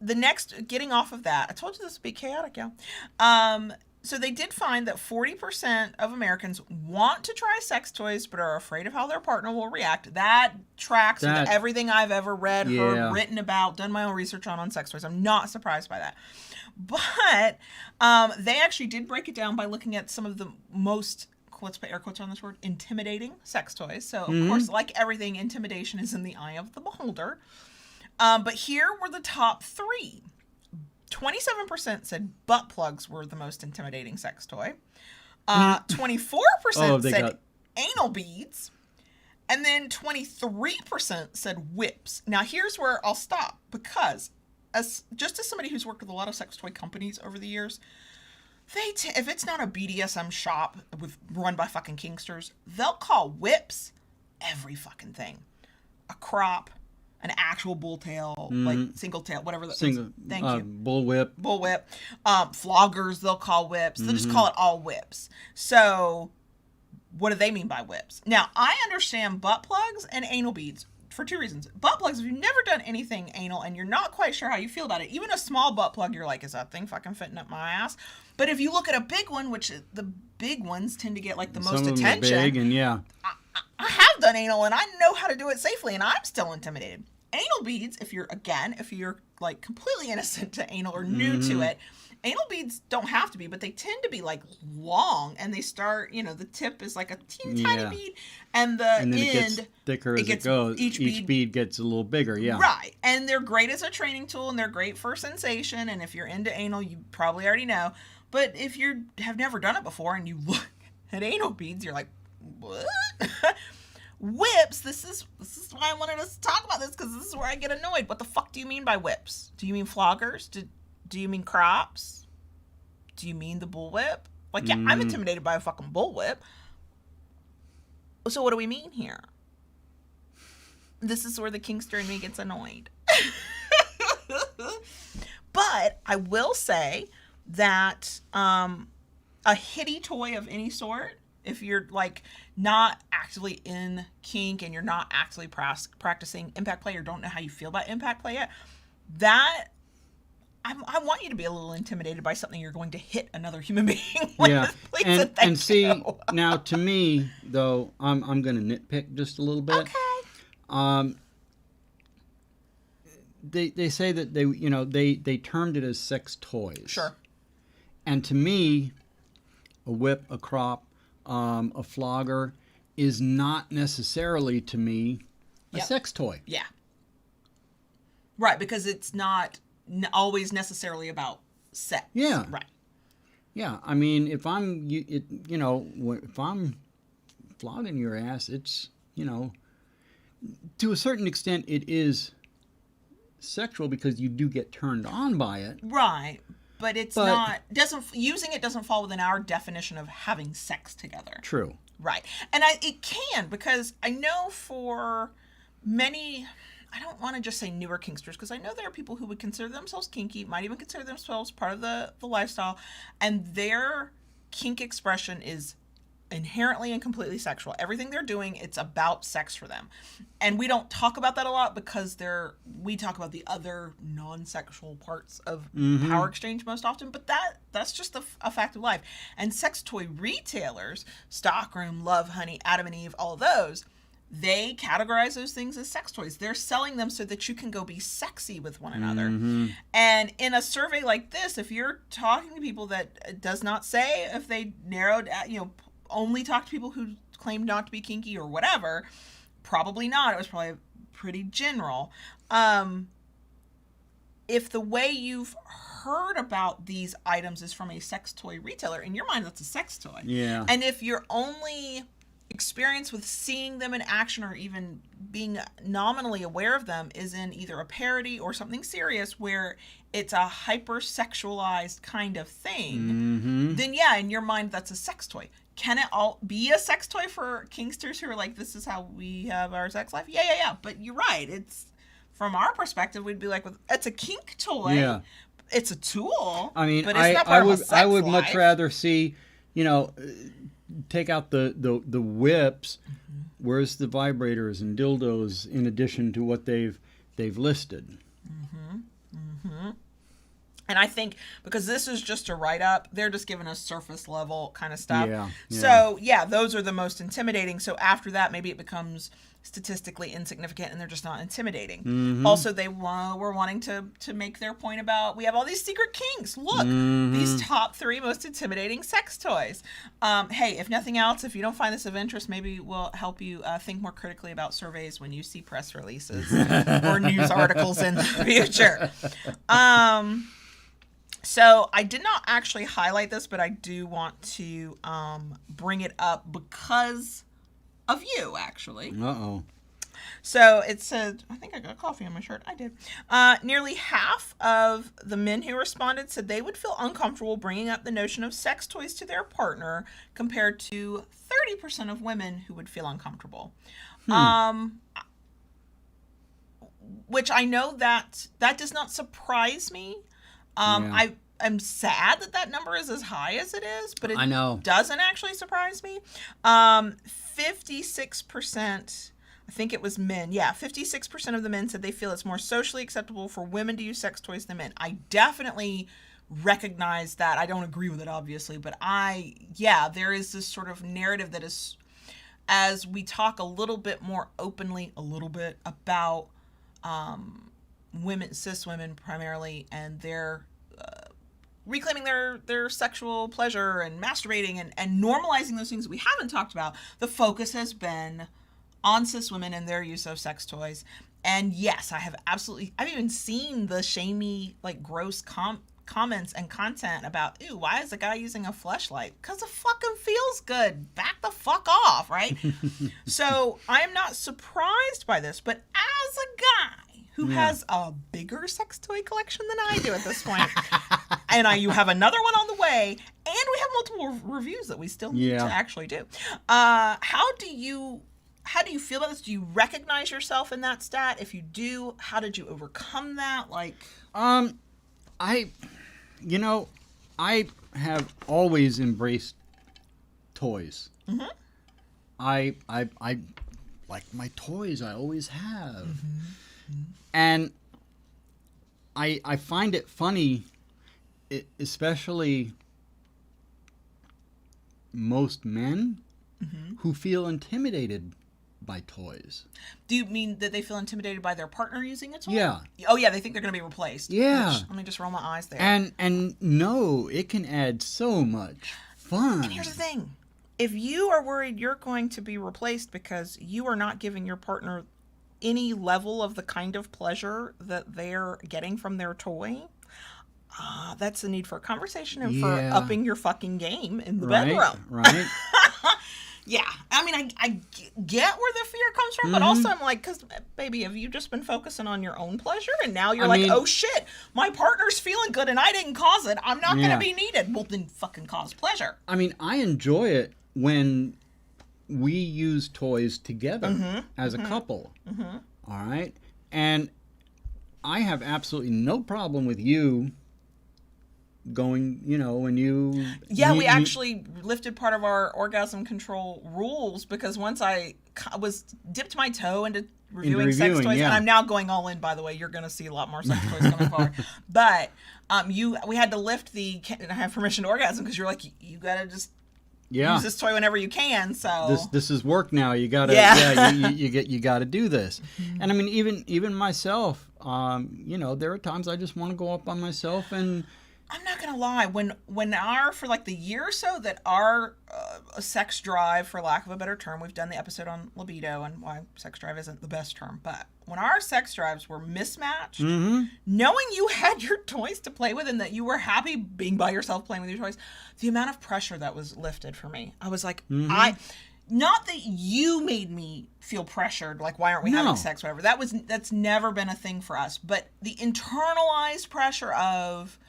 the next, getting off of that, I told you this would be chaotic, so they did find that 40% of Americans want to try sex toys but are afraid of how their partner will react. That tracks with everything I've ever read, heard, written about, done my own research on sex toys. I'm not surprised by that. But they actually did break it down by looking at some of the most, let's put air quotes on this word, intimidating sex toys. So, of course, like everything, intimidation is in the eye of the beholder. But here were the top 3. 27% said butt plugs were the most intimidating sex toy. 24% said anal beads. And then 23% said whips. Now, here's where I'll stop, because as somebody who's worked with a lot of sex toy companies over the years, if it's not a BDSM shop run by fucking kinksters, they'll call whips every fucking thing. A crop, an actual bull tail, like single tail, whatever that is. Thank you. Bull whip. Floggers, they'll call whips. They'll just call it all whips. So what do they mean by whips? Now, I understand butt plugs and anal beads for 2 reasons. Butt plugs, if you've never done anything anal and you're not quite sure how you feel about it, even a small butt plug, you're like, is that thing fucking fitting up my ass? But if you look at a big one, which the big ones tend to get like the most attention. Some are big, and I have done anal and I know how to do it safely, and I'm still intimidated. anal beads, if you're like completely innocent to anal or new to it, anal beads don't have to be, but they tend to be like long, and they start, the tip is like a teeny tiny bead, and then end, it gets thicker as it goes. Each bead gets a little bigger, yeah. Right. And they're great as a training tool, and they're great for sensation, and if you're into anal, you probably already know. But if you have never done it before and you look at anal beads, you're like, what? Whips, this is why I wanted us to talk about this, because this is where I get annoyed. What the fuck do you mean by whips? Do you mean floggers? Do you mean crops? Do you mean the bullwhip? Like, yeah, I'm intimidated by a fucking bullwhip. So what do we mean here? This is where the kinkster in me gets annoyed. But I will say that a hitty toy of any sort, if you're like not actively in kink and you're not actually practicing impact play or don't know how you feel about impact play yet, that I want you to be a little intimidated by something you're going to hit another human being with. Yeah, Please and see, now to me though, I'm going to nitpick just a little bit. Okay. They say that they termed it as sex toys. Sure. And to me, a whip, a crop, a flogger is not necessarily to me a sex toy. Yeah. Right, because it's not always necessarily about sex. Yeah. Right. Yeah. I mean, if I'm flogging your ass, it's, to a certain extent it is sexual because you do get turned on by it. Right. But using it doesn't fall within our definition of having sex together. True. Right. And it can, because I know for many, I don't want to just say newer kinksters, because I know there are people who would consider themselves kinky, might even consider themselves part of the lifestyle, and their kink expression is inherently and completely sexual. Everything they're doing, it's about sex for them. And we don't talk about that a lot because we talk about the other non-sexual parts of power exchange most often, but that's just a fact of life. And sex toy retailers, Stockroom, Love Honey, Adam and Eve, all of those, they categorize those things as sex toys. They're selling them so that you can go be sexy with one another. And in a survey like this, if you're talking to people that does not say if they narrowed, only talk to people who claim not to be kinky or whatever, probably not. It was probably pretty general. If the way you've heard about these items is from a sex toy retailer, in your mind, that's a sex toy. Yeah. And if your only experience with seeing them in action or even being nominally aware of them is in either a parody or something serious where it's a hyper-sexualized kind of thing, then yeah, in your mind, that's a sex toy. Can it all be a sex toy for kinksters who are like, this is how we have our sex life? Yeah. But you're right. It's, from our perspective, we'd be like, it's a kink toy. Yeah. It's a tool. I mean, but it's not part of a sex I would life. much rather see, take out the whips. Where's the vibrators and dildos in addition to what they've listed? And I think because this is just a write-up, they're just giving us surface level kind of stuff. Yeah. So, yeah, those are the most intimidating. So after that, maybe it becomes statistically insignificant and they're just not intimidating. Also, they were wanting to make their point about, we have all these secret kinks. Look, these top 3 most intimidating sex toys. Hey, if nothing else, if you don't find this of interest, maybe we'll help you think more critically about surveys when you see press releases or news articles in the future. So I did not actually highlight this, but I do want to bring it up because of you, actually. Uh-oh. So it said, I think I got coffee on my shirt. I did. Nearly half of the men who responded said they would feel uncomfortable bringing up the notion of sex toys to their partner, compared to 30% of women who would feel uncomfortable. Which I know that does not surprise me. I'm sad that number is as high as it is, but it doesn't actually surprise me. 56%, I think it was men. Yeah, 56% of the men said they feel it's more socially acceptable for women to use sex toys than men. I definitely recognize that. I don't agree with it, obviously, but there is this sort of narrative that is, as we talk a little bit more openly, about women, cis women primarily, and they're reclaiming their sexual pleasure and masturbating and normalizing those things we haven't talked about. The focus has been on cis women and their use of sex toys. And yes, I've even seen the shamey, like, gross comments and content about, ew, why is a guy using a fleshlight? Because it fucking feels good. Back the fuck off, right? So I am not surprised by this, but as a guy who has a bigger sex toy collection than I do at this point, and you have another one on the way, and we have multiple reviews that we still need to actually do. How do you feel about this? Do you recognize yourself in that stat? If you do, how did you overcome that? Like, I have always embraced toys. Mm-hmm. I like my toys. I always have. Mm-hmm. And I find it funny, especially most men who feel intimidated by toys. Do you mean that they feel intimidated by their partner using a toy? Yeah. Oh yeah, they think they're going to be replaced. Yeah. Let me just roll my eyes there. And no, it can add so much fun. And here's the thing. If you are worried you're going to be replaced because you are not giving your partner any level of the kind of pleasure that they're getting from their toy, that's the need for a conversation and for upping your fucking game in the bedroom. Right. Yeah, I mean, I get where the fear comes from, but also I'm like, because, baby, have you just been focusing on your own pleasure? And now you're oh shit, my partner's feeling good and I didn't cause it. I'm not going to be needed. Well, then fucking cause pleasure. I mean, I enjoy it when we use toys together as a couple. Mm-hmm. All right? And I have absolutely no problem with you going, when you... Yeah, we actually lifted part of our orgasm control rules because once I dipped my toe into reviewing sex toys, and I'm now going all in, by the way. You're going to see a lot more sex toys coming forward. But we had to lift the I have permission to orgasm because you're like, you got to just use this toy whenever you can. So this is work now. You got to you got to do this. Mm-hmm. And I mean, even myself, there are times I just want to go up on myself and... I'm not gonna lie. When for like the year or so that our sex drive, for lack of a better term, we've done the episode on libido and why sex drive isn't the best term, but when our sex drives were mismatched, knowing you had your toys to play with and that you were happy being by yourself playing with your toys, the amount of pressure that was lifted for me, I was like, not that you made me feel pressured, like why aren't we having sex, whatever. That's never been a thing for us, but the internalized pressure of,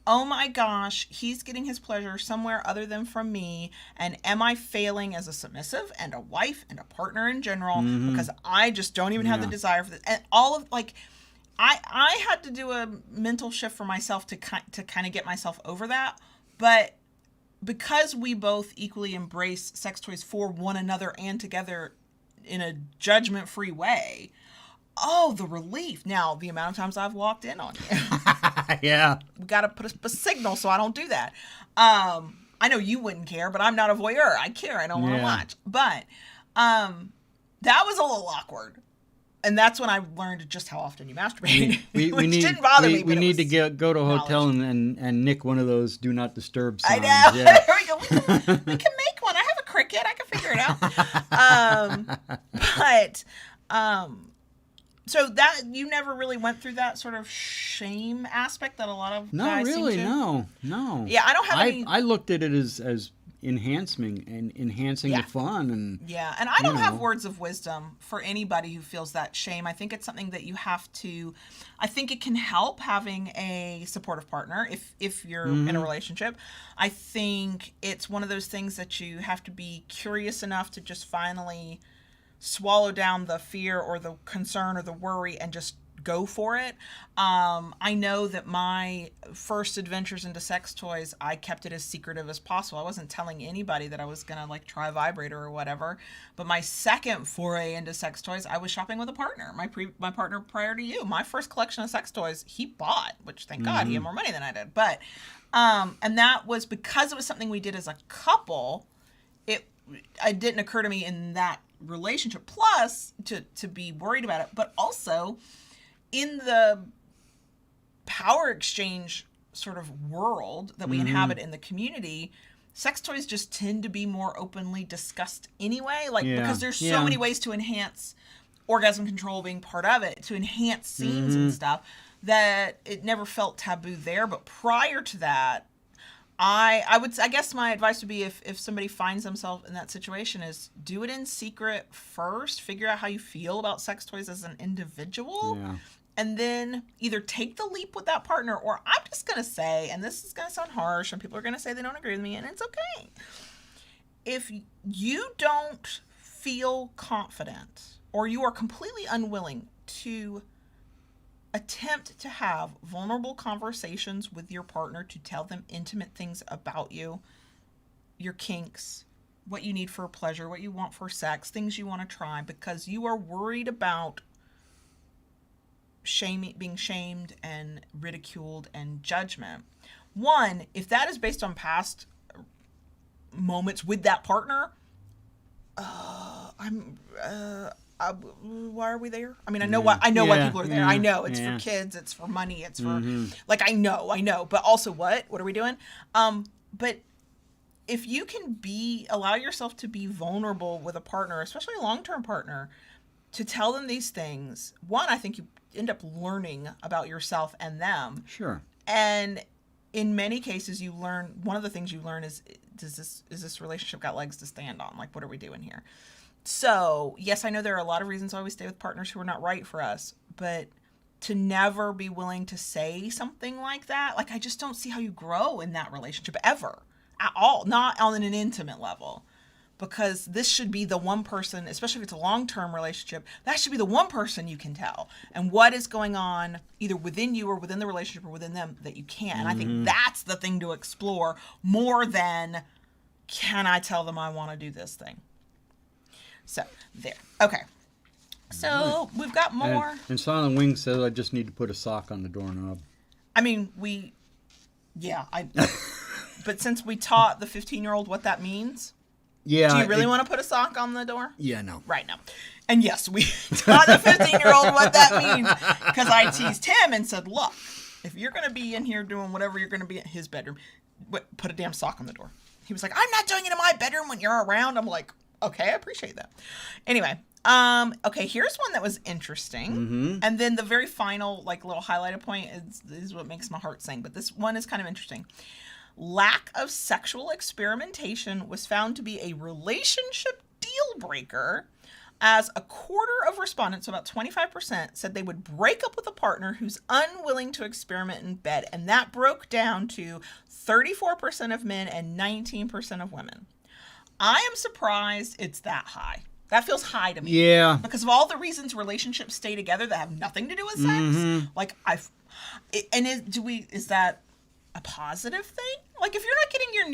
oh my gosh, he's getting his pleasure somewhere other than from me. And am I failing as a submissive and a wife and a partner in general? Because I just don't even have the desire for this. And all of, like, I had to do a mental shift for myself to kind of get myself over that. But because we both equally embrace sex toys for one another and together in a judgment-free way, the relief. Now, the amount of times I've walked in on you. Yeah. We got to put a signal so I don't do that. I know you wouldn't care, but I'm not a voyeur. I care. I don't want to watch. But that was a little awkward. And that's when I learned just how often you masturbate. Which didn't bother me. We need to go to a hotel and nick one of those do not disturb signs. I know. Yeah. There we go. We can make one. I have a Cricut. I can figure it out. So that you never really went through that sort of shame aspect that a lot of guys seem to? No. Yeah, I don't have any. I looked at it as enhancing the fun and and I don't have words of wisdom for anybody who feels that shame. I think it's something that you have to. I think it can help having a supportive partner if you're in a relationship. I think it's one of those things that you have to be curious enough to just finally swallow down the fear or the concern or the worry and just go for it. I know that my first adventures into sex toys, I kept it as secretive as possible. I wasn't telling anybody that I was going to like try a vibrator or whatever. But my second foray into sex toys, I was shopping with a partner. My partner prior to you, my first collection of sex toys, he bought, which thank God he had more money than I did. But, and that was because it was something we did as a couple. It didn't occur to me in that relationship, plus to be worried about it, but also in the power exchange sort of world that we inhabit in the community, sex toys just tend to be more openly discussed anyway. Like, because there's so many ways to enhance orgasm control being part of it, to enhance scenes and stuff, that it never felt taboo there. But prior to that, I guess my advice would be, if somebody finds themselves in that situation, is do it in secret first. Figure out how you feel about sex toys as an individual. Yeah. And then either take the leap with that partner, or I'm just going to say, and this is going to sound harsh, and people are going to say they don't agree with me, and it's okay. If you don't feel confident, or you are completely unwilling to attempt to have vulnerable conversations with your partner, to tell them intimate things about you, your kinks, what you need for pleasure, what you want for sex, things you want to try, because you are worried about being shamed and ridiculed and judgment. One, if that is based on past moments with that partner, why are we there? I mean, I know why people are there. I know it's for kids, it's for money, it's for like, I know, but also what are we doing? But if you can allow yourself to be vulnerable with a partner, especially a long-term partner, to tell them these things, one, I think you end up learning about yourself and them. Sure. And in many cases, you learn, one of the things you learn is this relationship got legs to stand on? Like, what are we doing here? So, yes, I know there are a lot of reasons why we stay with partners who are not right for us, but to never be willing to say something like that, like, I just don't see how you grow in that relationship ever, at all, not on an intimate level. Because this should be the one person, especially if it's a long-term relationship, that should be the one person you can tell. And what is going on either within you or within the relationship or within them that you can't. And I think that's the thing to explore more than, can I tell them I want to do this thing? So, there. Okay. So, we've got more. And Silent Wing says I just need to put a sock on the doorknob. I mean, but since we taught the 15-year-old what that means... Yeah. Do you really want to put a sock on the door? Yeah, no. Right, no. And yes, we taught the 15-year-old what that means, because I teased him and said, look, if you're going to be in here doing whatever you're going to be in his bedroom, put a damn sock on the door. He was like, I'm not doing it in my bedroom when you're around. I'm like, okay, I appreciate that. Anyway, okay, here's one that was interesting. And then the very final, like, little highlighted point is what makes my heart sing. But this one is kind of interesting. Lack of sexual experimentation was found to be a relationship deal breaker, as a quarter of respondents, so about 25%, said they would break up with a partner who's unwilling to experiment in bed. And that broke down to 34% of men and 19% of women. I am surprised it's that high. That feels high to me. Yeah. Because of all the reasons relationships stay together that have nothing to do with sex. Like, is that a positive thing? Like, if you're not getting your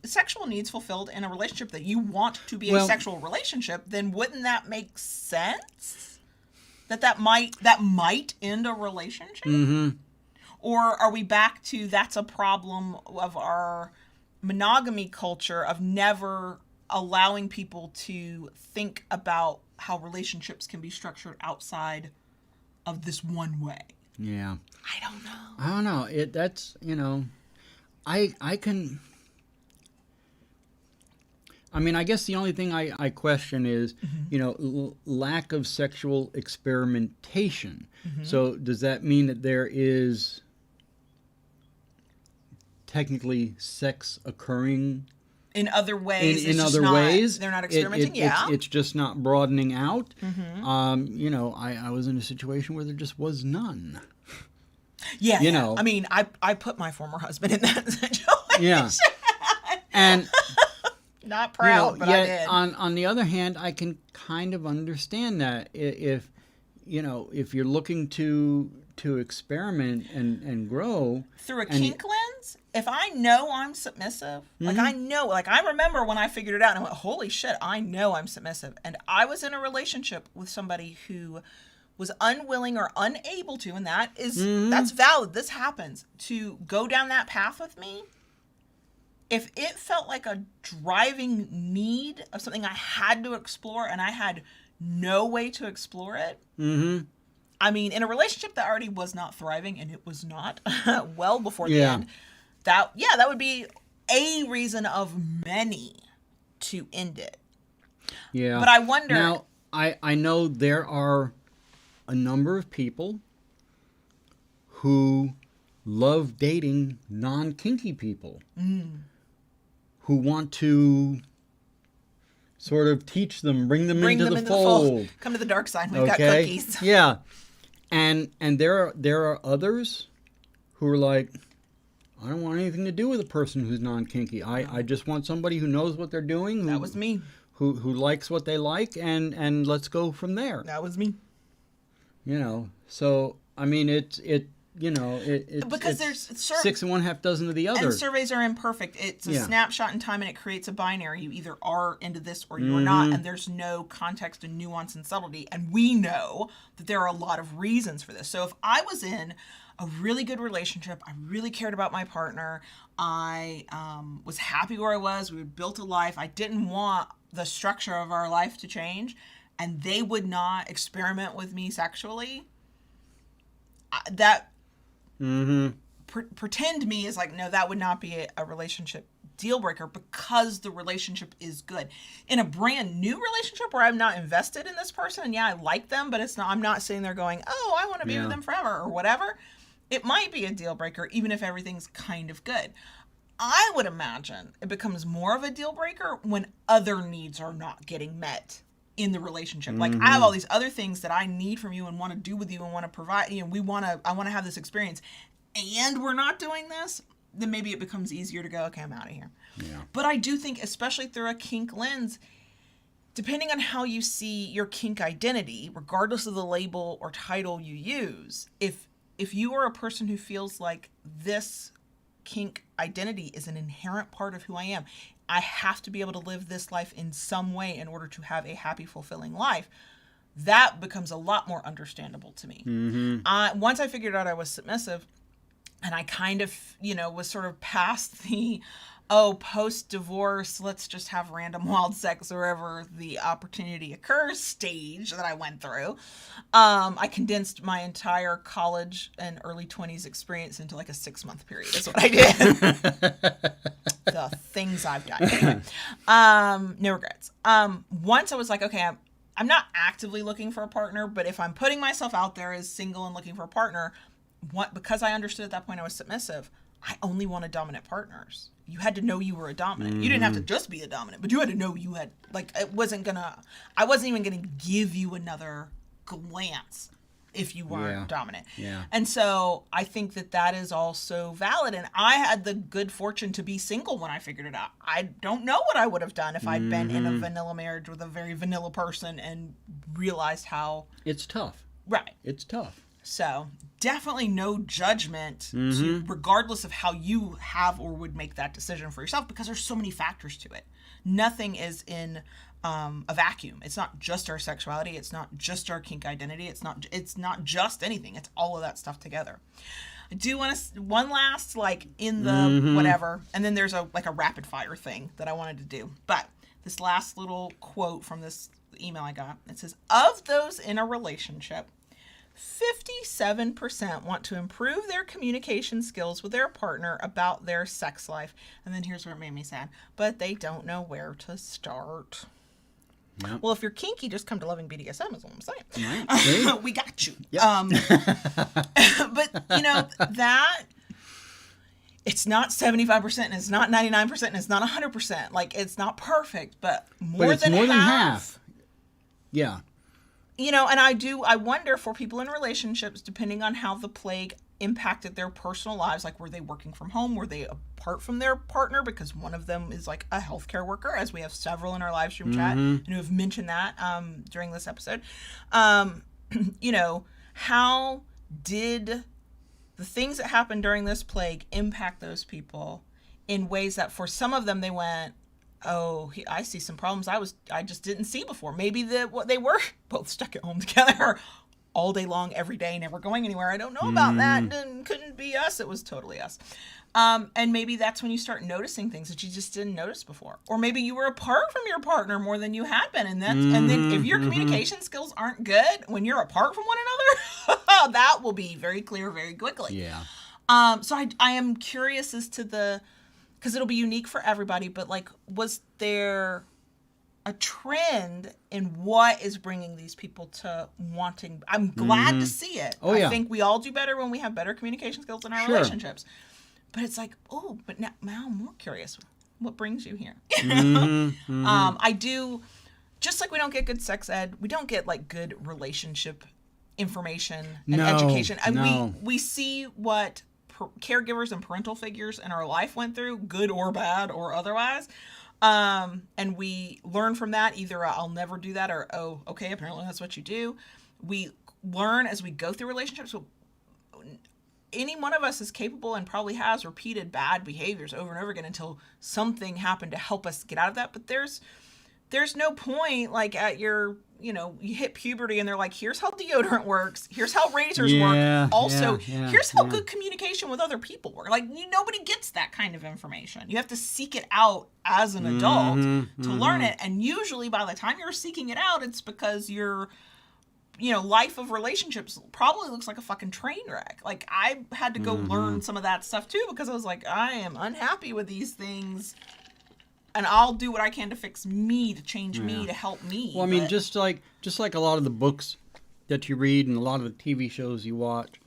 sexual needs fulfilled in a relationship that you want to be a sexual relationship, then wouldn't that make sense? That might end a relationship? Or are we back to, that's a problem of our monogamy culture, of never allowing people to think about how relationships can be structured outside of this one way? Yeah. I don't know. That's, I can... I mean, I guess the only thing I question is, lack of sexual experimentation. So does that mean that there is technically sex occurring in other ways? In other ways, they're not experimenting. It's just not broadening out. I was in a situation where there just was none. Yeah. I mean, I put my former husband in that situation. Yeah, and not proud, but I did. On the other hand, I can kind of understand that if you're looking to experiment and grow through a kink lens. If I know I'm submissive, I remember when I figured it out and I went, holy shit, I know I'm submissive. And I was in a relationship with somebody who was unwilling or unable to, and that's valid, this happens, to go down that path with me. If it felt like a driving need of something I had to explore and I had no way to explore it, I mean, in a relationship that already was not thriving, and it was not well before the Yeah. end, that would be a reason of many to end it. Yeah. But I wonder. Now, I know there are a number of people who love dating non-kinky people who want to sort of teach them, bring them into the fold. Come to the dark side. We've got cookies. Yeah. And there are others who are like, I don't want anything to do with a person who's non-kinky. I just want somebody who knows what they're doing. That was me. Who likes what they like, and let's go from there. That was me. You know, so I mean, it's because there's six and one half dozen of the other. And surveys are imperfect. It's a Yeah. snapshot in time, and it creates a binary. You either are into this or you're not, and there's no context and nuance and subtlety. And we know that there are a lot of reasons for this. So if I was in a really good relationship, I really cared about my partner, I was happy where I was, we had built a life, I didn't want the structure of our life to change, and they would not experiment with me sexually, pretend me is like, no, that would not be a relationship deal breaker because the relationship is good. In a brand new relationship where I'm not invested in this person, and yeah, I like them, but it's not, I'm not sitting there going, oh, I want to be with them forever or whatever. It might be a deal breaker even if everything's kind of good. I would imagine it becomes more of a deal breaker when other needs are not getting met in the relationship. Like, I have all these other things that I need from you and want to do with you and want to provide, I want to have this experience, and we're not doing this, then maybe it becomes easier to go, okay, I'm out of here. Yeah. But I do think, especially through a kink lens, depending on how you see your kink identity, regardless of the label or title you use, if you are a person who feels like this kink identity is an inherent part of who I am, I have to be able to live this life in some way in order to have a happy, fulfilling life, that becomes a lot more understandable to me. Once I figured out I was submissive, and I kind of, was sort of past the, post-divorce, let's just have random wild sex wherever the opportunity occurs stage that I went through. I condensed my entire college and early 20s experience into like a 6-month period. That's what I did. The things I've done. Anyway, no regrets. Once I was like, okay, I'm not actively looking for a partner, but if I'm putting myself out there as single and looking for a partner, because I understood at that point I was submissive, I only wanted dominant partners. You had to know you were a dominant. You didn't have to just be a dominant, but you had to know you had, I wasn't even gonna give you another glance if you weren't dominant. Yeah. And so I think that is also valid. And I had the good fortune to be single when I figured it out. I don't know what I would have done if I'd been in a vanilla marriage with a very vanilla person and realized how... It's tough. Right. It's tough. So definitely no judgment regardless of how you have or would make that decision for yourself, because there's so many factors to it. Nothing is in a vacuum. It's not just our sexuality. It's not just our kink identity. It's not just anything. It's all of that stuff together. I do want to one last in the whatever, and then there's a rapid fire thing that I wanted to do. But this last little quote from this email I got, it says, of those in a relationship, 57% want to improve their communication skills with their partner about their sex life. And then here's where it made me sad. But they don't know where to start. Yep. Well, if you're kinky, just come to Loving BDSM is what I'm saying. Right. We got you. Yep. But, that... It's not 75%, and it's not 99%, and it's not 100%. It's not perfect, but more than half. Yeah. And I wonder for people in relationships, depending on how the plague impacted their personal lives, were they working from home? Were they apart from their partner? Because one of them is a healthcare worker, as we have several in our live stream chat and who have mentioned that during this episode. How did the things that happened during this plague impact those people in ways that for some of them they went, I see some problems I just didn't see before. Maybe they were both stuck at home together all day long, every day, never going anywhere. I don't know about that. Couldn't be us. It was totally us. And maybe that's when you start noticing things that you just didn't notice before. Or maybe you were apart from your partner more than you had been. And then if your communication skills aren't good when you're apart from one another, That will be very clear very quickly. Yeah. So I am curious as to because it'll be unique for everybody, but like, was there a trend in what is bringing these people to wanting? I'm glad to see it. Oh, yeah. I think we all do better when we have better communication skills in our relationships. But it's like, oh, but now I'm more curious. What brings you here? I do, just like we don't get good sex ed, we don't get like good relationship information and education. And we see what caregivers and parental figures in our life went through, good or bad or otherwise. And we learn from that, either I'll never do that, or, oh, okay, apparently that's what you do. We learn as we go through relationships. So any one of us is capable and probably has repeated bad behaviors over and over again until something happened to help us get out of that. But there's no point, like, at your, you hit puberty and they're like, here's how deodorant works. Here's how razors work. Also, here's how good communication with other people work. Like, nobody gets that kind of information. You have to seek it out as an adult to learn it. And usually by the time you're seeking it out, it's because your, life of relationships probably looks like a fucking train wreck. Like, I had to go learn some of that stuff too, because I was like, I am unhappy with these things. And I'll do what I can to fix me, to change me, to help me. Well, I mean, just like a lot of the books that you read and a lot of the TV shows you watch,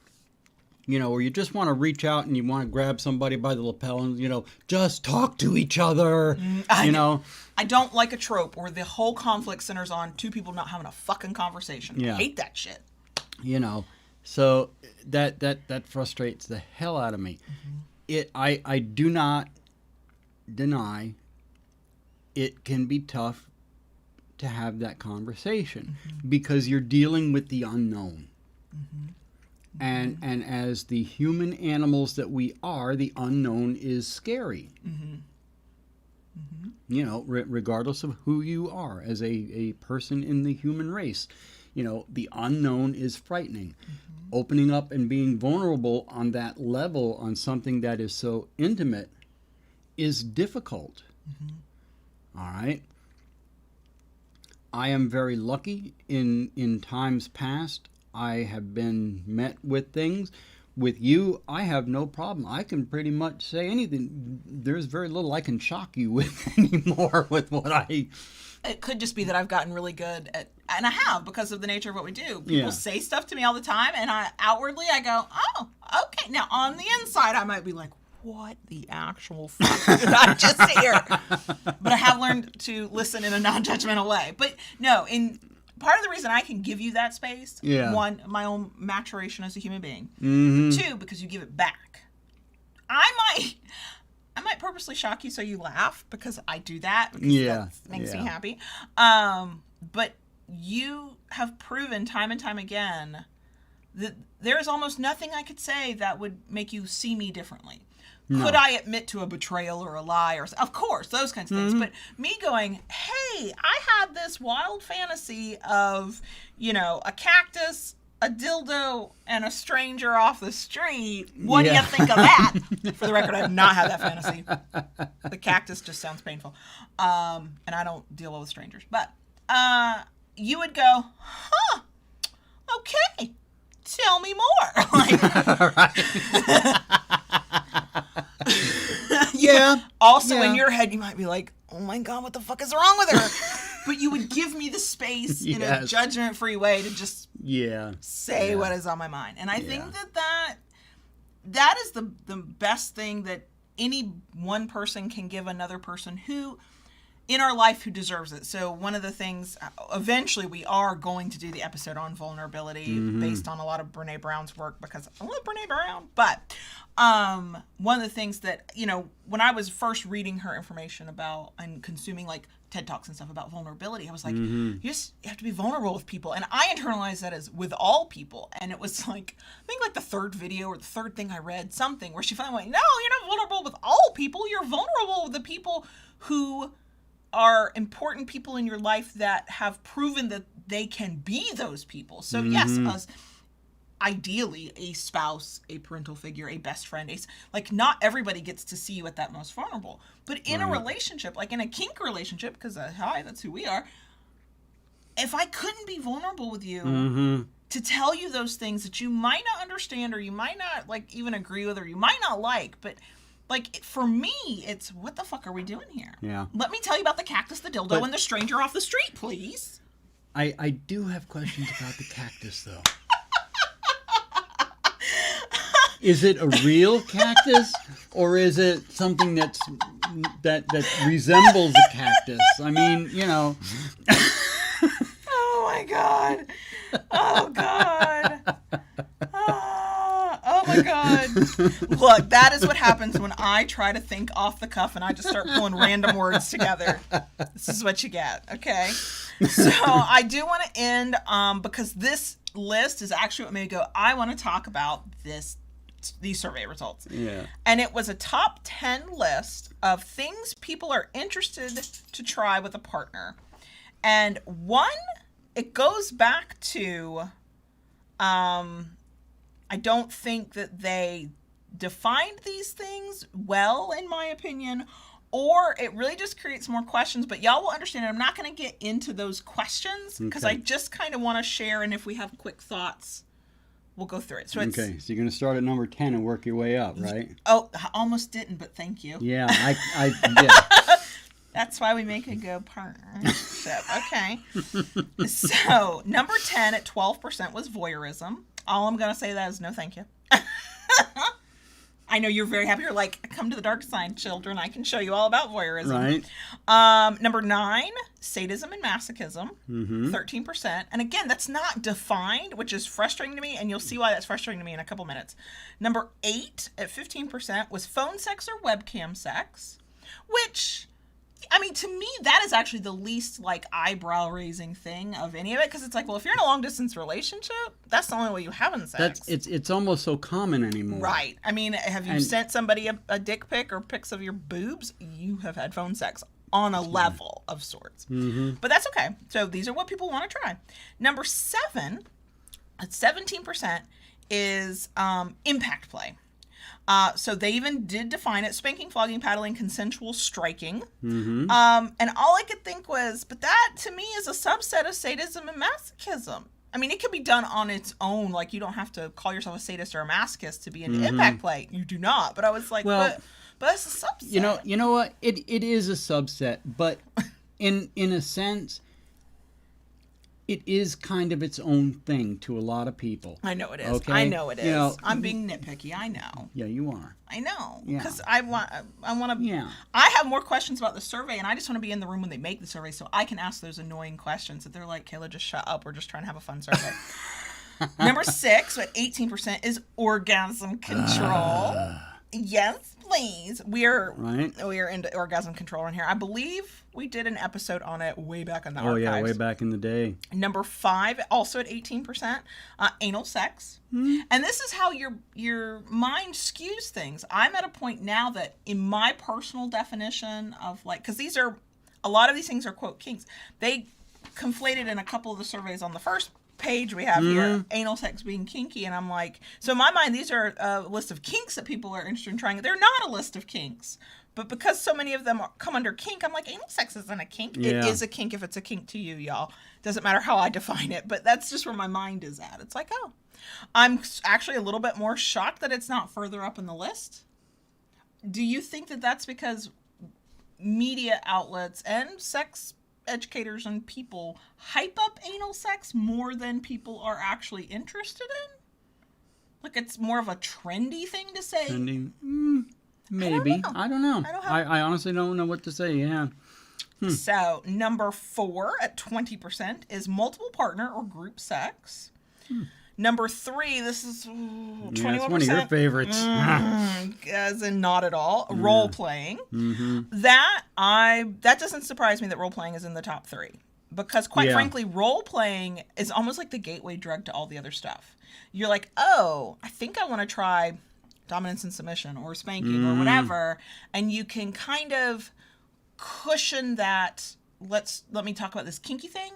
where you just want to reach out and you want to grab somebody by the lapel and, just talk to each other, I don't like a trope where the whole conflict centers on two people not having a fucking conversation. I hate that shit. So that frustrates the hell out of me. I do not deny it can be tough to have that conversation because you're dealing with the unknown. And as the human animals that we are, the unknown is scary. Regardless of who you are as a person in the human race, the unknown is frightening. Opening up and being vulnerable on that level, on something that is so intimate, is difficult. All right. I am very lucky in times past. I have been met with things. With you, I have no problem. I can pretty much say anything. There's very little I can shock you with anymore with what I... It could just be that I've gotten really good at, and I have, because of the nature of what we do. People say stuff to me all the time, and outwardly I go, oh, okay. Now, on the inside, I might be like, what the actual fuck did I just hear? But I have learned to listen in a non-judgmental way. But no, part of the reason I can give you that space, one, my own maturation as a human being. Two, because you give it back. I might purposely shock you so you laugh, because I do that, because that makes me happy. But you have proven time and time again that there is almost nothing I could say that would make you see me differently. No. Could I admit to a betrayal or a lie? Of course, those kinds of things. But me going, hey, I had this wild fantasy of, a cactus, a dildo, and a stranger off the street. What do you think of that? For the record, I have not had that fantasy. The cactus just sounds painful. And I don't deal well with strangers. But you would go, huh, okay, tell me more. Also, in your head, you might be like, oh my God, what the fuck is wrong with her? But you would give me the space in a judgment-free way to just say what is on my mind. And I think that is the best thing that any one person can give another person who, in our life, who deserves it. So one of the things, eventually we are going to do the episode on vulnerability based on a lot of Brene Brown's work, because I love Brene Brown. But one of the things that, when I was first reading her information about and consuming like TED Talks and stuff about vulnerability, I was like, you have to be vulnerable with people. And I internalized that as with all people. And it was like, I think like the third video or the third thing I read, something where she finally went, no, you're not vulnerable with all people. You're vulnerable with the people who are important people in your life that have proven that they can be those people. So yes, us, ideally a spouse, a parental figure, a best friend, like not everybody gets to see you at that most vulnerable. But in a relationship, like in a kink relationship, because that's who we are. If I couldn't be vulnerable with you, to tell you those things that you might not understand, or you might not like even agree with, or you might not like, but like for me, it's what the fuck are we doing here? Yeah. Let me tell you about the cactus, the dildo, and the stranger off the street, please. I do have questions about the cactus, though. Is it a real cactus, or is it something that resembles a cactus? I mean, you know. Oh my god. Oh god. Oh my god. Look, that is what happens when I try to think off the cuff and I just start pulling random words together. This is what you get, okay? So I do want to end because this list is actually what made me go, I want to talk about these survey results. Yeah. And it was a top 10 list of things people are interested to try with a partner. And one, it goes back to, I don't think that they defined these things well, in my opinion, or it really just creates more questions. But y'all will understand, I'm not going to get into those questions because I just kind of want to share, and if we have quick thoughts, we'll go through it. So it's, okay, so you're going to start at number 10 and work your way up, right? Oh, I almost didn't, but thank you. Yeah, I yeah. That's why we make a good partnership. Okay. So, number 10 at 12% was voyeurism. All I'm going to say that is no thank you. I know you're very happy. You're like, come to the dark side, children. I can show you all about voyeurism. Right. Number 9, sadism and masochism, 13%. And again, that's not defined, which is frustrating to me, and you'll see why that's frustrating to me in a couple minutes. Number 8 at 15% was phone sex or webcam sex, which, I mean, to me, that is actually the least, like, eyebrow-raising thing of any of it, because it's like, well, if you're in a long-distance relationship, that's the only way you having sex. It's almost so common anymore. Right. I mean, have you sent somebody a dick pic or pics of your boobs? You have had phone sex on a level of sorts. But that's okay. So these are what people want to try. Number 7, at 17%, is impact play. So they even did define it: spanking, flogging, paddling, consensual striking. And all I could think was, but that to me is a subset of sadism and masochism. I mean, it can be done on its own. Like, you don't have to call yourself a sadist or a masochist to be into impact play. You do not. But I was like, well, but that's a subset. You know what? It is a subset, but in a sense, it is kind of its own thing to a lot of people. I know it is. Okay? I know it is. You know, I'm being nitpicky. I know. Yeah, you are. I know. Yeah. Because I want to. Yeah. I have more questions about the survey, and I just want to be in the room when they make the survey so I can ask those annoying questions that they're like, Kayla, just shut up. We're just trying to have a fun survey. Number 6, at 18%, is orgasm control. Yes, please. We're into orgasm control in here. I believe we did an episode on it way back in the archives. Yeah, way back in the day. Number 5, also at 18%, anal sex. And this is how your mind skews things. I'm at a point now that in my personal definition of, like, because a lot of these things are, quote, kinks. They conflated in a couple of the surveys on the first page we have here, anal sex being kinky, and I'm like, so in my mind, these are a list of kinks that people are interested in trying. They're not a list of kinks, but because so many of them come under kink, I'm like, anal sex isn't a kink. Yeah. It is a kink if it's a kink to you, y'all. Doesn't matter how I define it, but that's just where my mind is at. It's like, oh, I'm actually a little bit more shocked that it's not further up in the list. Do you think that that's because media outlets and sex educators and people hype up anal sex more than people are actually interested in? Like, it's more of a trendy thing to say? Trendy? Maybe. I don't know. I honestly don't know what to say. Yeah. So, number 4 at 20% is multiple partner or group sex. Number 3, this is 21%. Yeah, it's one of your favorites. As in not at all. Role playing. That doesn't surprise me that role playing is in the top 3. Because quite frankly, role playing is almost like the gateway drug to all the other stuff. You're like, oh, I think I want to try dominance and submission or spanking or whatever. And you can kind of cushion that, let me talk about this kinky thing.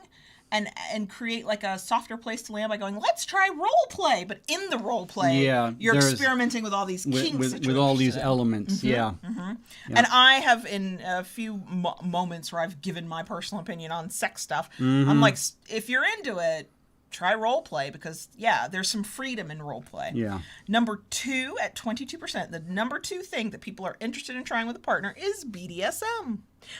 And create like a softer place to land by going, let's try role play. But in the role play, you're experimenting with all these kinks with all these elements. Yeah. And I have, in a few moments where I've given my personal opinion on sex stuff, I'm like, if you're into it, try role play because, yeah, there's some freedom in role play. Yeah. Number 2 at 22%, the number 2 thing that people are interested in trying with a partner is BDSM.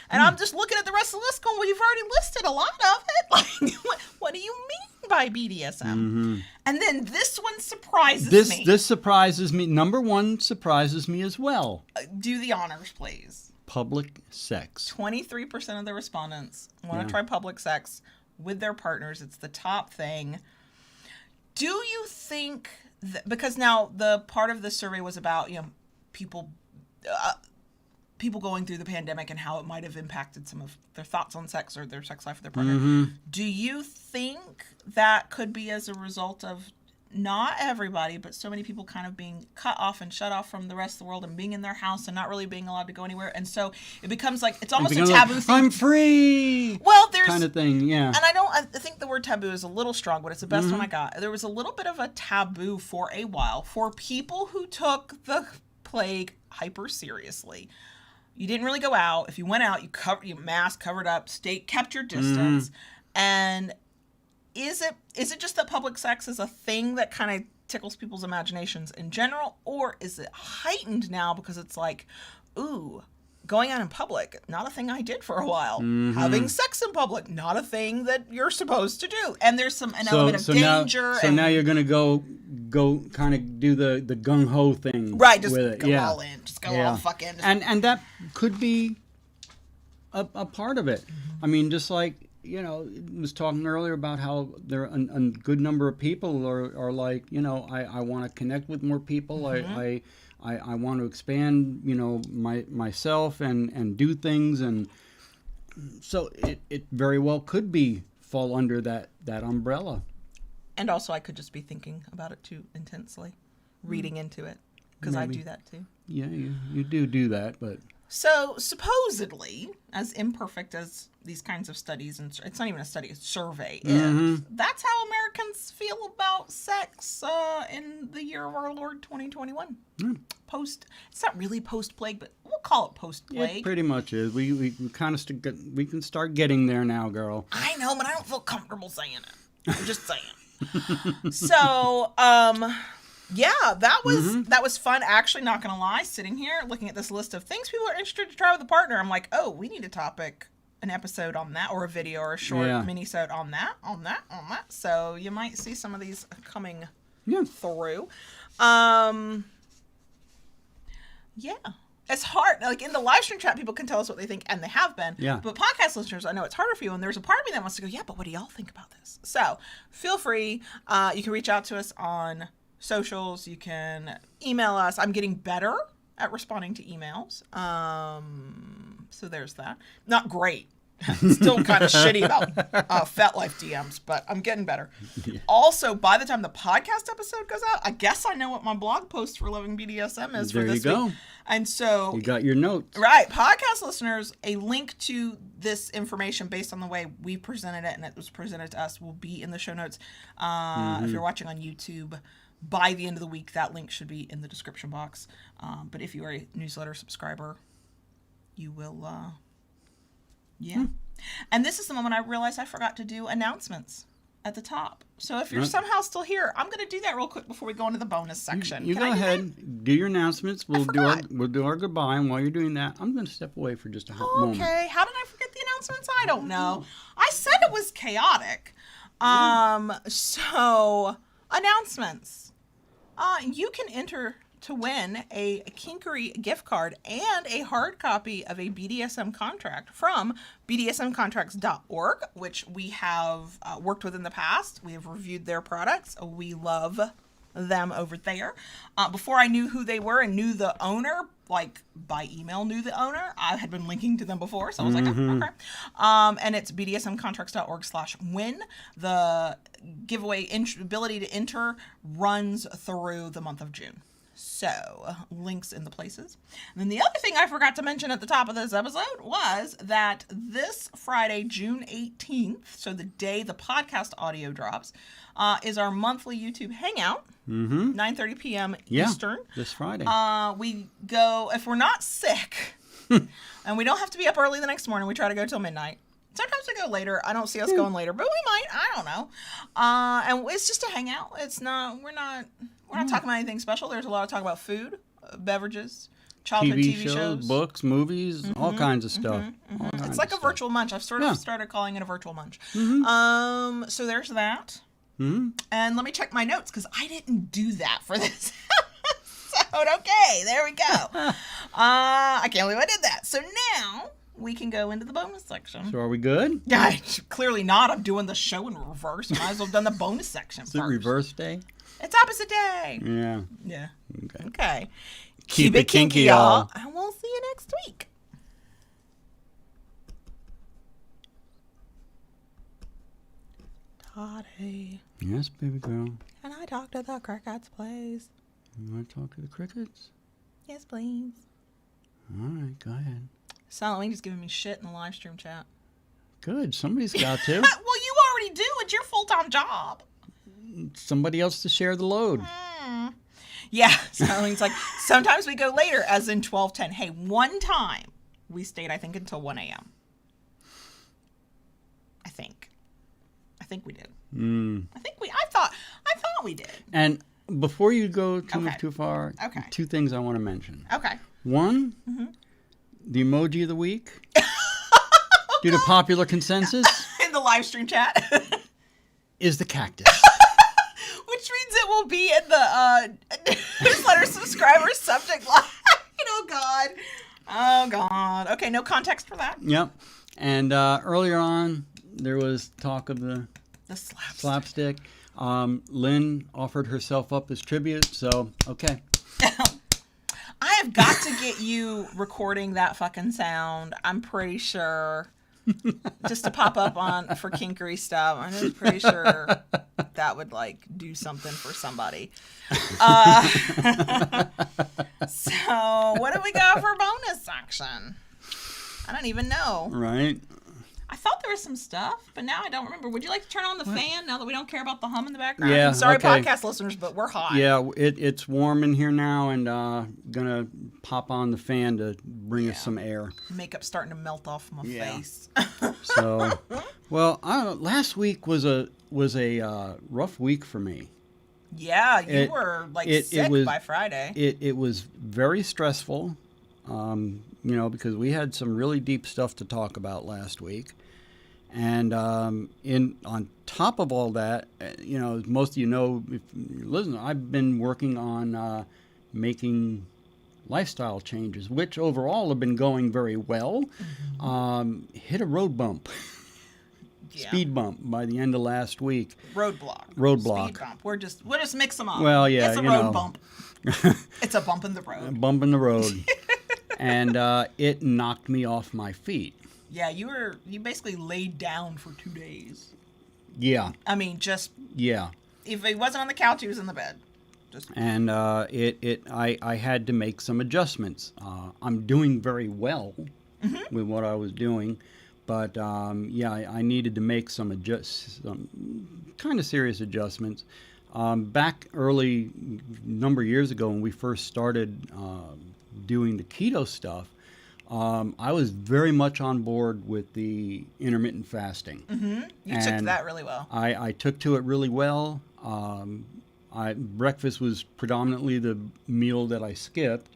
And I'm just looking at the rest of the list going, well, you've already listed a lot of it. Like, what do you mean by BDSM? Mm-hmm. And then this one surprises me. This surprises me. Number 1 surprises me as well. Do the honors, please. Public sex. 23% of the respondents want to try public sex with their partners. It's the top thing. Do you think that, because now the part of the survey was about, people going through the pandemic and how it might have impacted some of their thoughts on sex or their sex life with their partner. Mm-hmm. Do you think that could be as a result of not everybody, but so many people kind of being cut off and shut off from the rest of the world and being in their house and not really being allowed to go anywhere? And so it becomes like, it's almost a taboo thing. I'm free! Well, there's... kind of thing, yeah. And I think the word taboo is a little strong, but it's the best one I got. There was a little bit of a taboo for a while for people who took the plague hyper seriously. You didn't really go out. If you went out, you mask, covered up, kept your distance. And is it just that public sex is a thing that kind of tickles people's imaginations in general, or is it heightened now because it's like, ooh, going out in public, not a thing I did for a while. Having sex in public, not a thing that you're supposed to do. And there's an element of danger. Now you're going to go kind of do the gung-ho thing. Right, just with it. go all in. Just go all fuck in. And that could be a part of it. I mean, just like, was talking earlier about how there a good number of people are like, I want to connect with more people. I want to expand, myself and do things. And so it very well could fall under that umbrella. And also I could just be thinking about it too intensely, reading into it, because I do that too. Yeah, you do that, but... So supposedly, as imperfect as these kinds of studies, and it's not even a study, it's a survey, is, that's how Americans feel about sex in the year of our Lord 2021. It's not really post-plague, but we'll call it post-plague. It pretty much is. We kind of we can start getting there now, girl. I know, but I don't feel comfortable saying it. I'm just saying. So, yeah, that was fun. Actually, not gonna lie, sitting here looking at this list of things people are interested to try with a partner, I'm like, oh, we need an episode on that, or a video, or a short mini-sode on that. So you might see some of these coming through. Yeah. It's hard. Like in the live stream chat, people can tell us what they think, and they have been. Yeah. But podcast listeners, I know it's harder for you, and there's a part of me that wants to go, yeah, but what do y'all think about this? So feel free. You can reach out to us on socials. You can email us. I'm getting better at responding to emails. So there's that. Not great. Still kind of shitty about FetLife DMs, but I'm getting better. Yeah. Also, by the time the podcast episode goes out, I guess I know what my blog post for Loving BDSM is for this week. And so... You got your notes. Right. Podcast listeners, a link to this information based on the way we presented it and it was presented to us will be in the show notes. If you're watching on YouTube, by the end of the week, that link should be in the description box. But if you are a newsletter subscriber, you will... And this is the moment I realized I forgot to do announcements at the top. So if you're somehow still here, I'm going to do that real quick before we go into the bonus section. You go ahead, do your announcements. We'll do our goodbye, and while you're doing that, I'm going to step away for just a moment. Okay. How did I forget the announcements? I don't know. I said it was chaotic. So announcements. You can enter to win a Kinkery gift card and a hard copy of a BDSM contract from bdsmcontracts.org, which we have worked with in the past. We have reviewed their products. We love them over there. Before I knew who they were and knew the owner, like by email knew the owner, I had been linking to them before, so I was like, oh, okay. And it's bdsmcontracts.org/win. The giveaway ability to enter runs through the month of June. So, links in the places. And then the other thing I forgot to mention at the top of this episode was that this Friday, June 18th, so the day the podcast audio drops, is our monthly YouTube hangout, 9:30 p.m. Eastern. This Friday. We go, if we're not sick, and we don't have to be up early the next morning, we try to go till midnight. Sometimes we go later. I don't see us going later, but we might. I don't know. And it's just to hang out. It's not. We're not talking about anything special. There's a lot of talk about food, beverages, childhood TV shows, books, movies, all kinds of stuff. It's like a virtual munch. I've sort of started calling it a virtual munch. So there's that. And let me check my notes because I didn't do that for this episode. Okay, there we go. I can't believe I did that. So now we can go into the bonus section. So are we good? Yeah, clearly not. I'm doing the show in reverse. Might as well have done the bonus section Is first. it reverse day? It's opposite day. Yeah. Yeah. Okay. Okay. Keep it kinky, y'all. And we'll see you next week. Toddy. Yes, baby girl. Can I talk to the crickets, please? You want to talk to the crickets? Yes, please. All right, go ahead. Silent Wing just giving me shit in the live stream chat. Good. Somebody's got to. Well, you already do. It's your full-time job. Somebody else to share the load. Yeah, Silent Wing's like, sometimes we go later, as in 12:10. Hey, one time we stayed, I think, until 1 a.m. I think we did. I thought we did. And before you go Okay. too far, Okay. two things I want to mention. Okay. One, the emoji of the week, due to popular consensus, In the live stream chat. is the cactus. Which means it will be in the newsletter subscriber subject line. Oh, God. Oh, God. Okay, no context for that. Yep. And earlier on, there was talk of the slapstick. Lynn offered herself up as tribute, so okay. I have got to get you recording that fucking sound. I'm pretty sure. Just to pop up on for kinkery stuff. I'm pretty sure that would like do something for somebody. So what do we got for bonus section? I don't even know. Right. I thought there was some stuff, but now I don't remember. Would you like to turn on the fan now that we don't care about the hum in the background? Yeah, I'm sorry, okay. podcast listeners, but we're hot. Yeah, it's warm in here now, and gonna pop on the fan to bring us some air. Makeup's starting to melt off my face. So, well, I don't know. Last week was a rough week for me. Yeah, you were like sick by Friday. It was very stressful, because we had some really deep stuff to talk about last week. And on top of all that, as most of you know, if you listen, I've been working on making lifestyle changes, which overall have been going very well. Hit a road bump, speed bump by the end of last week. Roadblock. Roadblock. Speed bump. We'll just mix them up. Well, yeah, it's a road bump. It's a bump in the road. A bump in the road, and it knocked me off my feet. Yeah, you basically laid down for 2 days. Yeah. I mean, just yeah. If he wasn't on the couch, he was in the bed. And I had to make some adjustments. I'm doing very well with what I was doing, but I needed to make some kind of serious adjustments. Back early, number of years ago, when we first started doing the keto stuff, I was very much on board with the intermittent fasting. You took to that really well. I took to it really well. Breakfast was predominantly the meal that I skipped.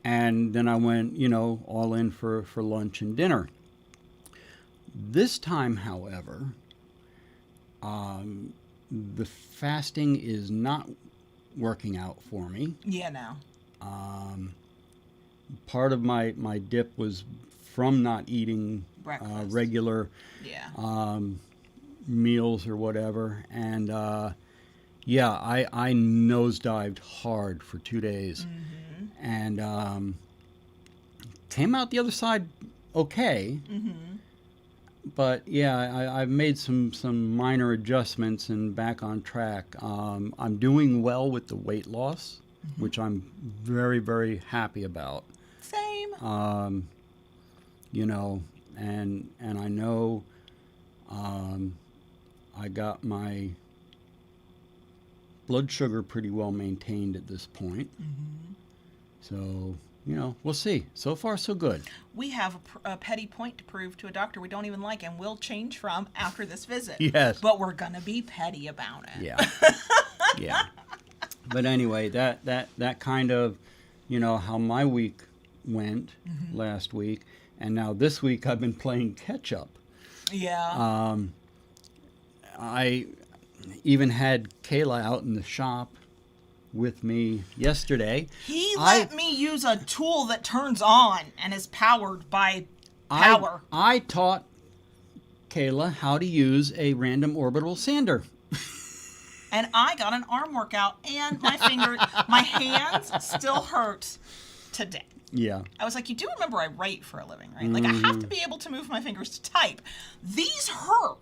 And then I went, all in for lunch and dinner. This time, however, the fasting is not working out for me. Yeah, no. Part of my dip was from not eating regular meals or whatever. And I nosedived hard for 2 days. And came out the other side okay. But I've made some minor adjustments and back on track. I'm doing well with the weight loss, which I'm very, very happy about. Same. And I know I got my blood sugar pretty well maintained at this point. So, we'll see. So far, so good. We have a petty point to prove to a doctor we don't even like and will change from after this visit. Yes. But we're going to be petty about it. Yeah. Yeah. But anyway, that kind of, how my week went last week. And now this week I've been playing catch up. Yeah. I even had Kayla out in the shop with me yesterday. He let me use a tool that turns on and is powered by power. I taught Kayla how to use a random orbital sander. And I got an arm workout, and my hands still hurt today. Yeah. I was like, you do remember I write for a living, right? Like, I have to be able to move my fingers to type. These hurt.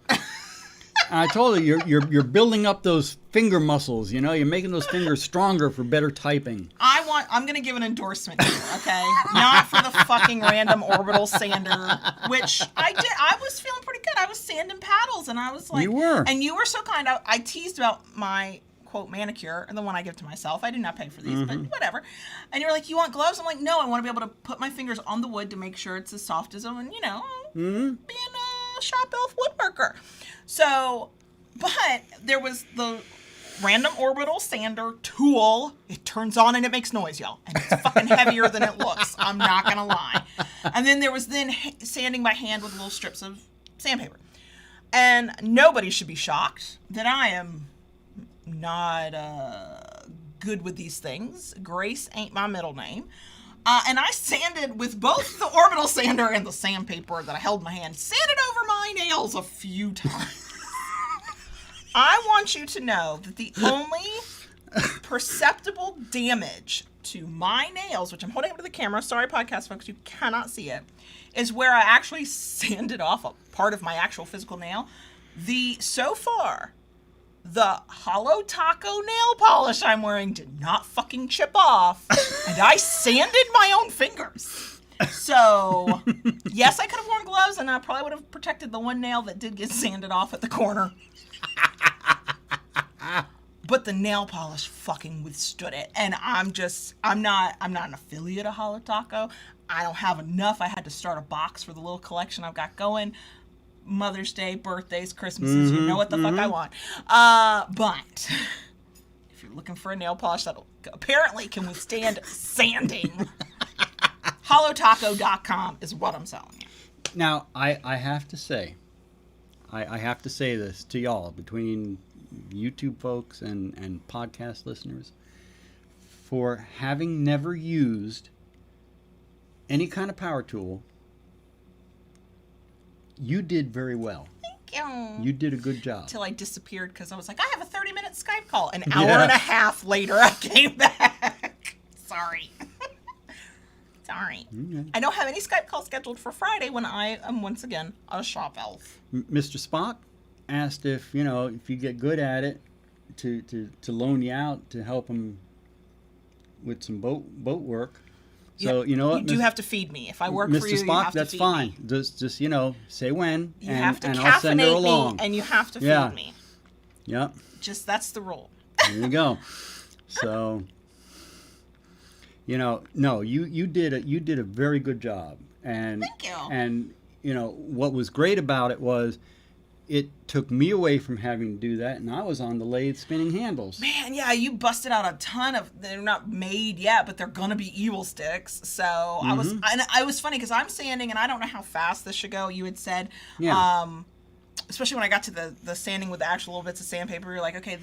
I told her you're building up those finger muscles. You're making those fingers stronger for better typing. I'm going to give an endorsement here, okay? Not for the fucking random orbital sander, which I did. I was feeling pretty good. I was sanding paddles, and I was like, you were, and you were so kind. I teased about my quote manicure and the one I give to myself. I do not pay for these, but whatever. And you were like, you want gloves? I'm like, no, I want to be able to put my fingers on the wood to make sure it's as soft as them, and being a shop elf woodworker. So, but there was the random orbital sander tool. It turns on and it makes noise, y'all. And it's fucking heavier than it looks. I'm not going to lie. And then there was sanding by hand with little strips of sandpaper. And nobody should be shocked that I am not good with these things. Grace ain't my middle name. And I sanded with both the orbital sander and the sandpaper that I held in my hand. Sanded over my nails a few times. I want you to know that the only perceptible damage to my nails, which I'm holding up to the camera, sorry podcast folks, you cannot see it, is where I actually sanded off a part of my actual physical nail. So far, the Hollow Taco nail polish I'm wearing did not fucking chip off, and I sanded my own fingers. So, yes, I could have worn gloves, and I probably would have protected the one nail that did get sanded off at the corner. But the nail polish fucking withstood it, and I'm not an affiliate of Hollow Taco. I don't have enough. I had to start a box for the little collection I've got going. Mother's Day, birthdays, Christmases, you know what the fuck I want. But if you're looking for a nail polish that apparently can withstand sanding, hollowtaco.com is what I'm selling you. Now, I have to say, I have to say this to y'all, between YouTube folks and podcast listeners, for having never used any kind of power tool, you did very well. Thank you. You did a good job. Until I disappeared because I was like, I have a 30-minute Skype call. An hour and a half later, I came back. Sorry. Sorry. Okay. I don't have any Skype calls scheduled for Friday when I am once again a shop elf. Mr. Spock asked if you get good at it, to loan you out to help him with some boat work. So you know what, you do have to feed me. If I work Mr. for you, Spock, you have to that's feed fine. me. Just say when, you have to and I'll send her caffeinate along. me, and you have to feed me. Yep. Just that's the rule. There you go. So, no, you did a very good job, and thank you. And what was great about it was, it took me away from having to do that, and I was on the lathe spinning handles. Man, yeah, you busted out a ton of. They're not made yet, but they're gonna be evil sticks. So I was funny because I'm sanding, and I don't know how fast this should go. You had said, especially when I got to the sanding with the actual little bits of sandpaper, you're like, okay,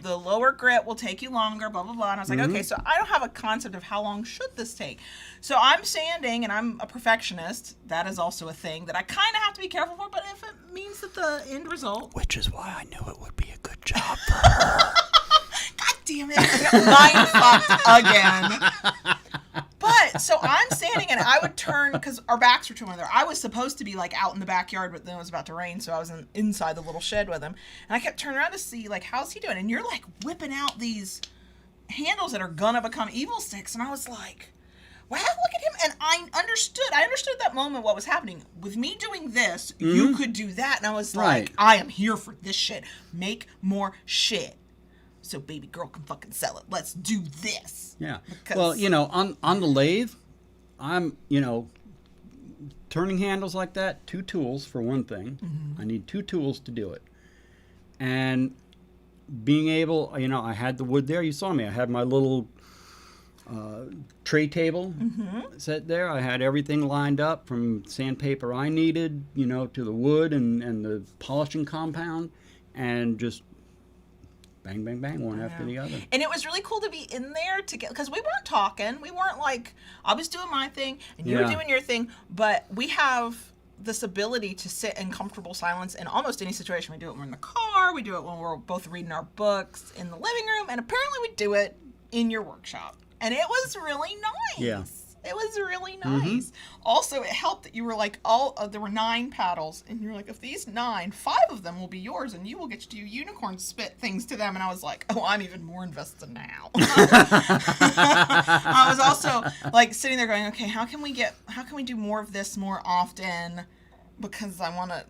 the lower grit will take you longer, blah blah blah. And I was like, okay, so I don't have a concept of how long should this take. So I'm sanding, and I'm a perfectionist. That is also a thing that I kind of have to be careful for. But if it means that the end result, which is why I knew it would be a good job for her. God damn it! I got mind fucked again. But so I'm sanding, and I would turn because our backs were to one another. I was supposed to be like out in the backyard, but then it was about to rain, so I was inside the little shed with him. And I kept turning around to see like, how's he doing? And you're like whipping out these handles that are gonna become evil sticks, and I was like, wow, look at him. And I understood at that moment what was happening. With me doing this, you could do that. And I was like, I am here for this shit. Make more shit. So baby girl can fucking sell it. Let's do this. Yeah. Well, on the lathe, I'm, turning handles like that, 2 tools for one thing. I need 2 tools to do it. And being able, I had the wood there. You saw me. I had my little tray table set there. I had everything lined up from sandpaper I needed, to the wood and the polishing compound, and just bang, bang, bang, one after the other. And it was really cool to be in there together, because we weren't talking. We weren't like, I was doing my thing and you were doing your thing, but we have this ability to sit in comfortable silence in almost any situation. We do it when we're in the car, we do it when we're both reading our books in the living room, and apparently we do it in your workshop. And it was really nice. Yeah. It was really nice. Also, it helped that you were like, there were 9 paddles, and you were like, of these 9, 5 of them will be yours, and you will get to do unicorn spit things to them. And I was like, oh, I'm even more invested now. I was also like sitting there going, okay, how can we do more of this more often? Because I want to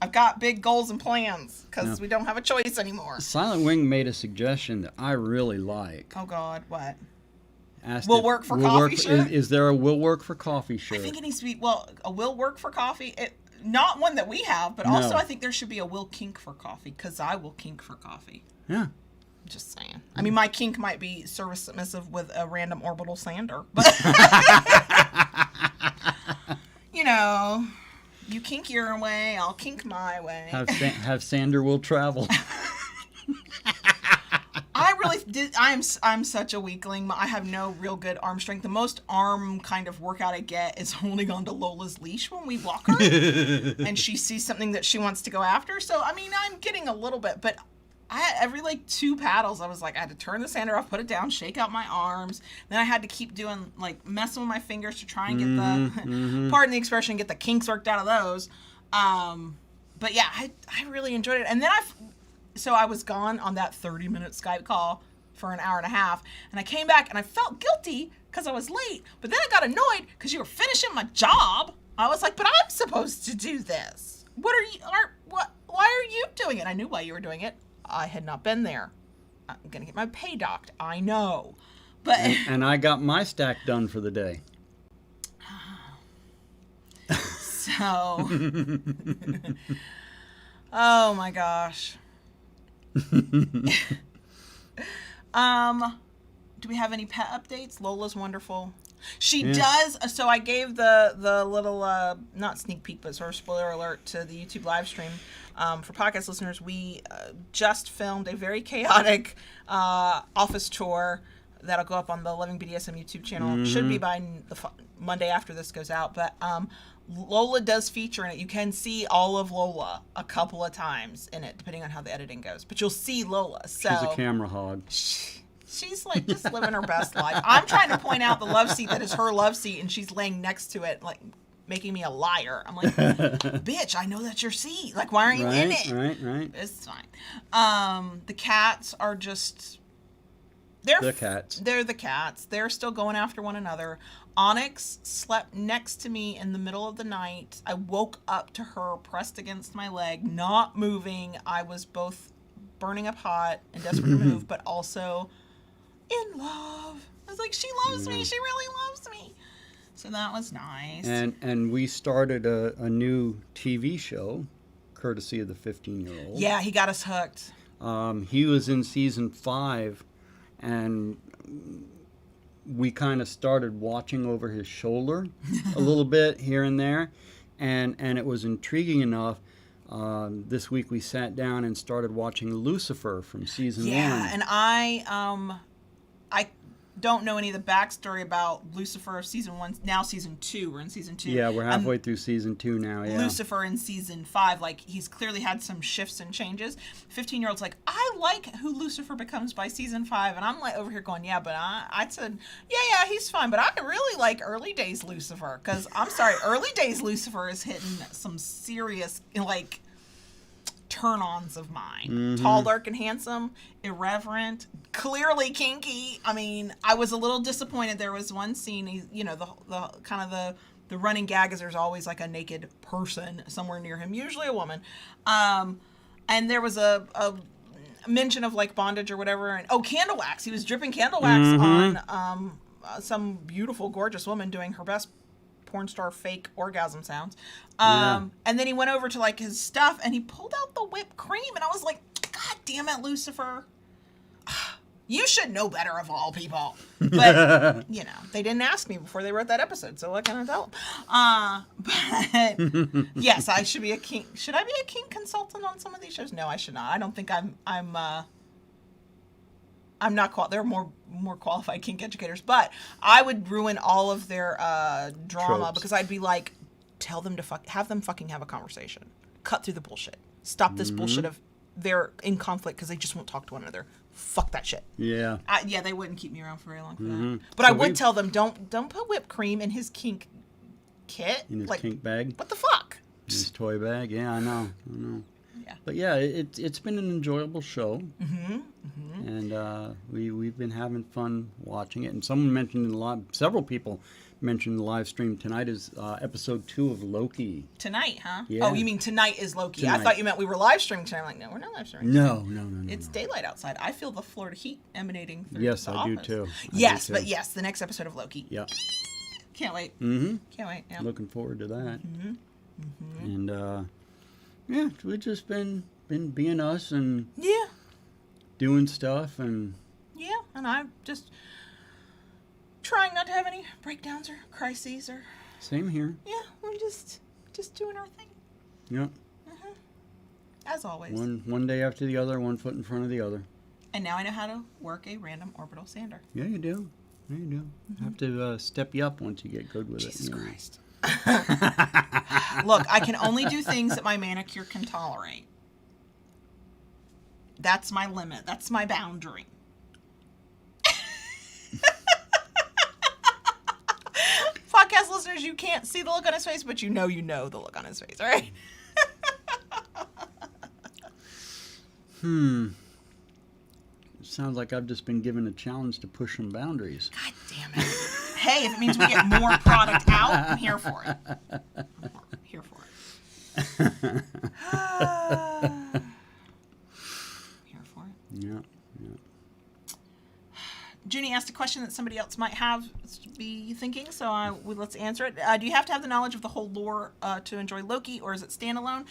I've got big goals and plans, because we don't have a choice anymore. Silent Wing made a suggestion that I really like. Oh God, what? Will work for coffee shirt? Is there a will work for coffee shirt? I think it needs to be, a will work for coffee. Not one that we have, but also I think there should be a will kink for coffee, because I will kink for coffee. Yeah. Just saying. I mean, my kink might be service submissive with a random orbital sander, but you kink your way, I'll kink my way. Have Sander will travel. I really did. I'm such a weakling. I have no real good arm strength. The most arm kind of workout I get is holding onto Lola's leash when we walk her, and she sees something that she wants to go after. So I mean, I'm getting a little bit, but every 2 paddles, I was like, I had to turn the sander off, put it down, shake out my arms. Then I had to keep doing messing with my fingers to try and get the, pardon the expression, get the kinks worked out of those. But yeah, I really enjoyed it. And then so I was gone on that 30-minute Skype call for an hour and a half, and I came back and I felt guilty because I was late, but then I got annoyed because you were finishing my job. I was like, but I'm supposed to do this. Why are you doing it? I knew why you were doing it. I had not been there. I'm gonna get my pay docked. I know, but and I got my stack done for the day. So, oh my gosh. Do we have any pet updates? Lola's wonderful. She does. So I gave the little not sneak peek, but sort of spoiler alert to the YouTube live stream. For podcast listeners, we just filmed a very chaotic office tour that'll go up on the Loving BDSM YouTube channel. Should be by the Monday after this goes out. But Lola does feature in it. You can see all of Lola a couple of times in it, depending on how the editing goes. But you'll see Lola. So she's a camera hog. She's just living her best life. I'm trying to point out the love seat that is her love seat, and she's laying next to it, making me a liar. I'm like, bitch, I know that's your seat. Why aren't you in it? Right. It's fine. The cats are just... They're the cats. They're the cats. They're still going after one another. Onyx slept next to me in the middle of the night. I woke up to her pressed against my leg, not moving. I was both burning up hot and desperate to move, but also in love. I was like, she loves me. She really loves me. So that was nice. And we started a new TV show, courtesy of the 15-year-old. Yeah, he got us hooked. He was in season 5, and we kind of started watching over his shoulder a little bit here and there, and it was intriguing enough. This week we sat down and started watching Lucifer from season 1. Yeah, and I don't know any of the backstory about Lucifer season 1, now season 2. We're in season 2. Yeah, we're halfway through season 2 now, yeah. Lucifer in season 5, he's clearly had some shifts and changes. 15-year-old's like, I like who Lucifer becomes by season 5, and I'm over here going, yeah, but I said, yeah, he's fine, but I really like early days Lucifer, because, I'm sorry, early days Lucifer is hitting some serious, turn-ons of mine. Tall, dark, and handsome, irreverent, clearly kinky. I mean, I was a little disappointed. There was one scene, the kind of the running gag is there's always a naked person somewhere near him, usually a woman. And there was a mention of bondage or whatever, and candle wax. He was dripping candle wax on some beautiful, gorgeous woman doing her best porn star fake orgasm sounds. Yeah. And then he went over to like his stuff and he pulled out the whipped cream, and I was like, God damn it, Lucifer. You should know better of all people. But, you know, they didn't ask me before they wrote that episode, so what can I tell them? But, yes, I should be a kink. Should I be a kink consultant on some of these shows? No, I should not. I don't think I'm not they're more qualified kink educators, but I would ruin all of their drama. Tropes. Because I'd be like, tell them to have them fucking have a conversation. Cut through the bullshit. Stop this bullshit of they're in conflict because they just won't talk to one another. Fuck that shit. Yeah. Yeah, they wouldn't keep me around for very long for that. But so I would tell them, don't put whipped cream in his kink kit. In his like, kink bag. What the fuck? In his toy bag. Yeah, I know. Yeah. But yeah, it's been an enjoyable show. And we've been having fun watching it. And someone mentioned several people mentioned the live stream tonight is episode 2 of Loki. Tonight, huh? Yeah. Oh, you mean tonight is Loki? Tonight. I thought you meant we were live streaming tonight. I'm like, no, we're not live streaming. No. It's daylight outside. I feel the Florida heat emanating through Yes, the I do office. too. Yes, but yes, the next episode of Loki. Yeah. Can't wait. Mm-hmm. Can't wait. Yeah. Looking forward to that. And yeah, we've just been being us and Yeah. doing stuff and And I'm just trying not to have any breakdowns or crises or same here. yeah, we're just doing our thing. Yep. As always. One day after the other, one foot in front of the other. And now I know how to work a random orbital sander. Yeah, you do. Yeah, you do. Have to step you up once you get good with Jesus it. you know. Christ. Look, I can only do things that my manicure can tolerate. That's my limit. That's my boundary. Podcast listeners, you can't see the look on his face, but you know the look on his face, right? Sounds like I've just been given a challenge to push some boundaries. God damn it. Hey, if it means we get more product out, I'm here for it. Here for it. Here for it. Yeah. Junie asked a question that somebody else might be thinking, so let's answer it. Do you have to have the knowledge of the whole lore to enjoy Loki, or is it standalone?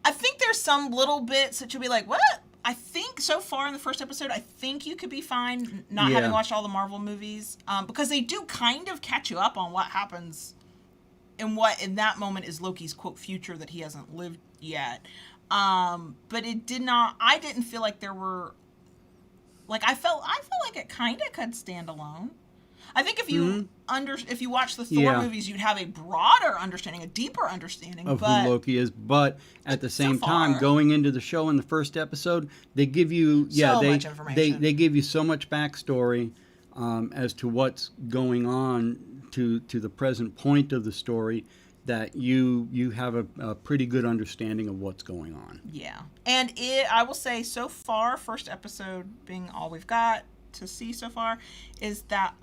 I think there's some little bits that you'll be like, what? I think so far in the first episode, I think you could be fine not having watched all the Marvel movies, because they do kind of catch you up on what happens and what in that moment is Loki's quote future that he hasn't lived yet. But it did not. I didn't feel like there were. Like I felt like it kind of could stand alone. I think if you if you watch the Thor movies, you'd have a broader understanding, a deeper understanding of who Loki is. But at the same time, going into the show in the first episode, they give you much information. They give you so much backstory as to what's going on to the present point of the story that you have a pretty good understanding of what's going on. Yeah, and I will say so far, first episode being all we've got to see so far, is that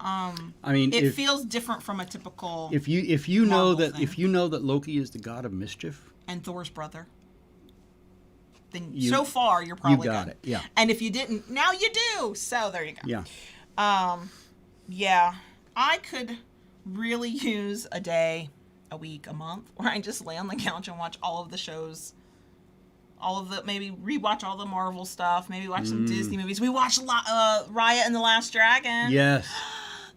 it feels different from a typical. If you know that Loki is the god of mischief and Thor's brother, then so far you're probably got good. it. Yeah, and if you didn't, now you do. So there you go. Yeah. Yeah, I could really use a day, a week, a month, where I just lay on the couch and watch all of the shows, maybe rewatch all the Marvel stuff, maybe watch some Disney movies. We watched Raya and the Last Dragon. Yes.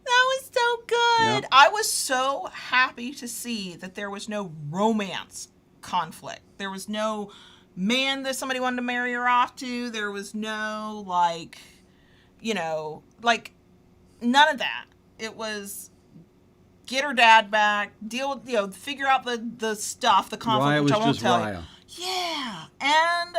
That was so good. Yep. I was so happy to see that there was no romance conflict. There was no man that somebody wanted to marry her off to. There was no, none of that. It was get her dad back, deal with, figure out the stuff, the conflict, which I won't tell you. Yeah, and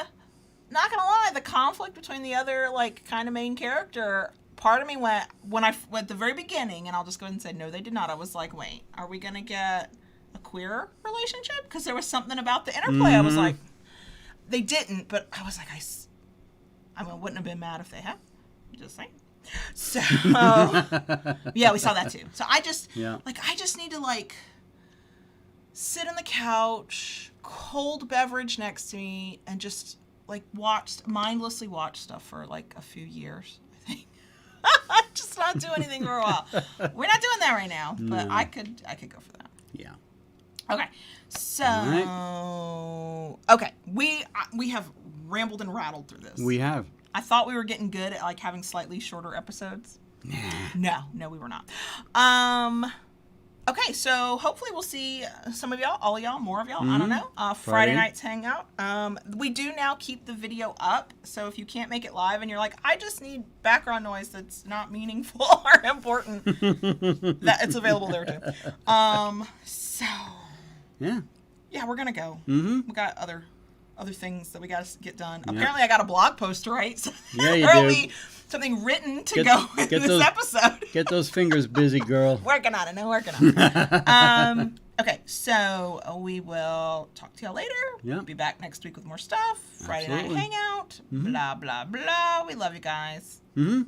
not gonna lie, the conflict between the other kind of main character, part of me went when I went at the very beginning, and I'll just go ahead and say no, they did not. I was like, wait, are we gonna get a queer relationship? Because there was something about the interplay. I was like, they didn't, but I was like, I wouldn't have been mad if they had. Just saying. So yeah, we saw that too. So I just I just need to sit on the couch, cold beverage next to me, and just mindlessly watch stuff for a few years, I think. Just not do anything for a while. We're not doing that right now, but No. I could go for that. Yeah. Okay, so All okay, we have rambled and rattled through this. We have. I thought we were getting good at like having slightly shorter episodes. Nah. No, we were not. Okay, so hopefully we'll see some of y'all, all of y'all, more of y'all. I don't know. Friday nights hangout. We do now keep the video up, so if you can't make it live and you're like, I just need background noise that's not meaningful or important, that it's available there too. So yeah, we're gonna go. Mm-hmm. We got other things that we got to get done. Yeah. Apparently, I got a blog post to write. So Yeah, you there'll do. be something written to go with this episode. Get those fingers busy, girl. Working on it. Okay, so we will talk to y'all later. Yeah. Be back next week with more stuff. Friday night Absolutely. hangout. Blah, blah, blah. We love you guys. Mm-hmm.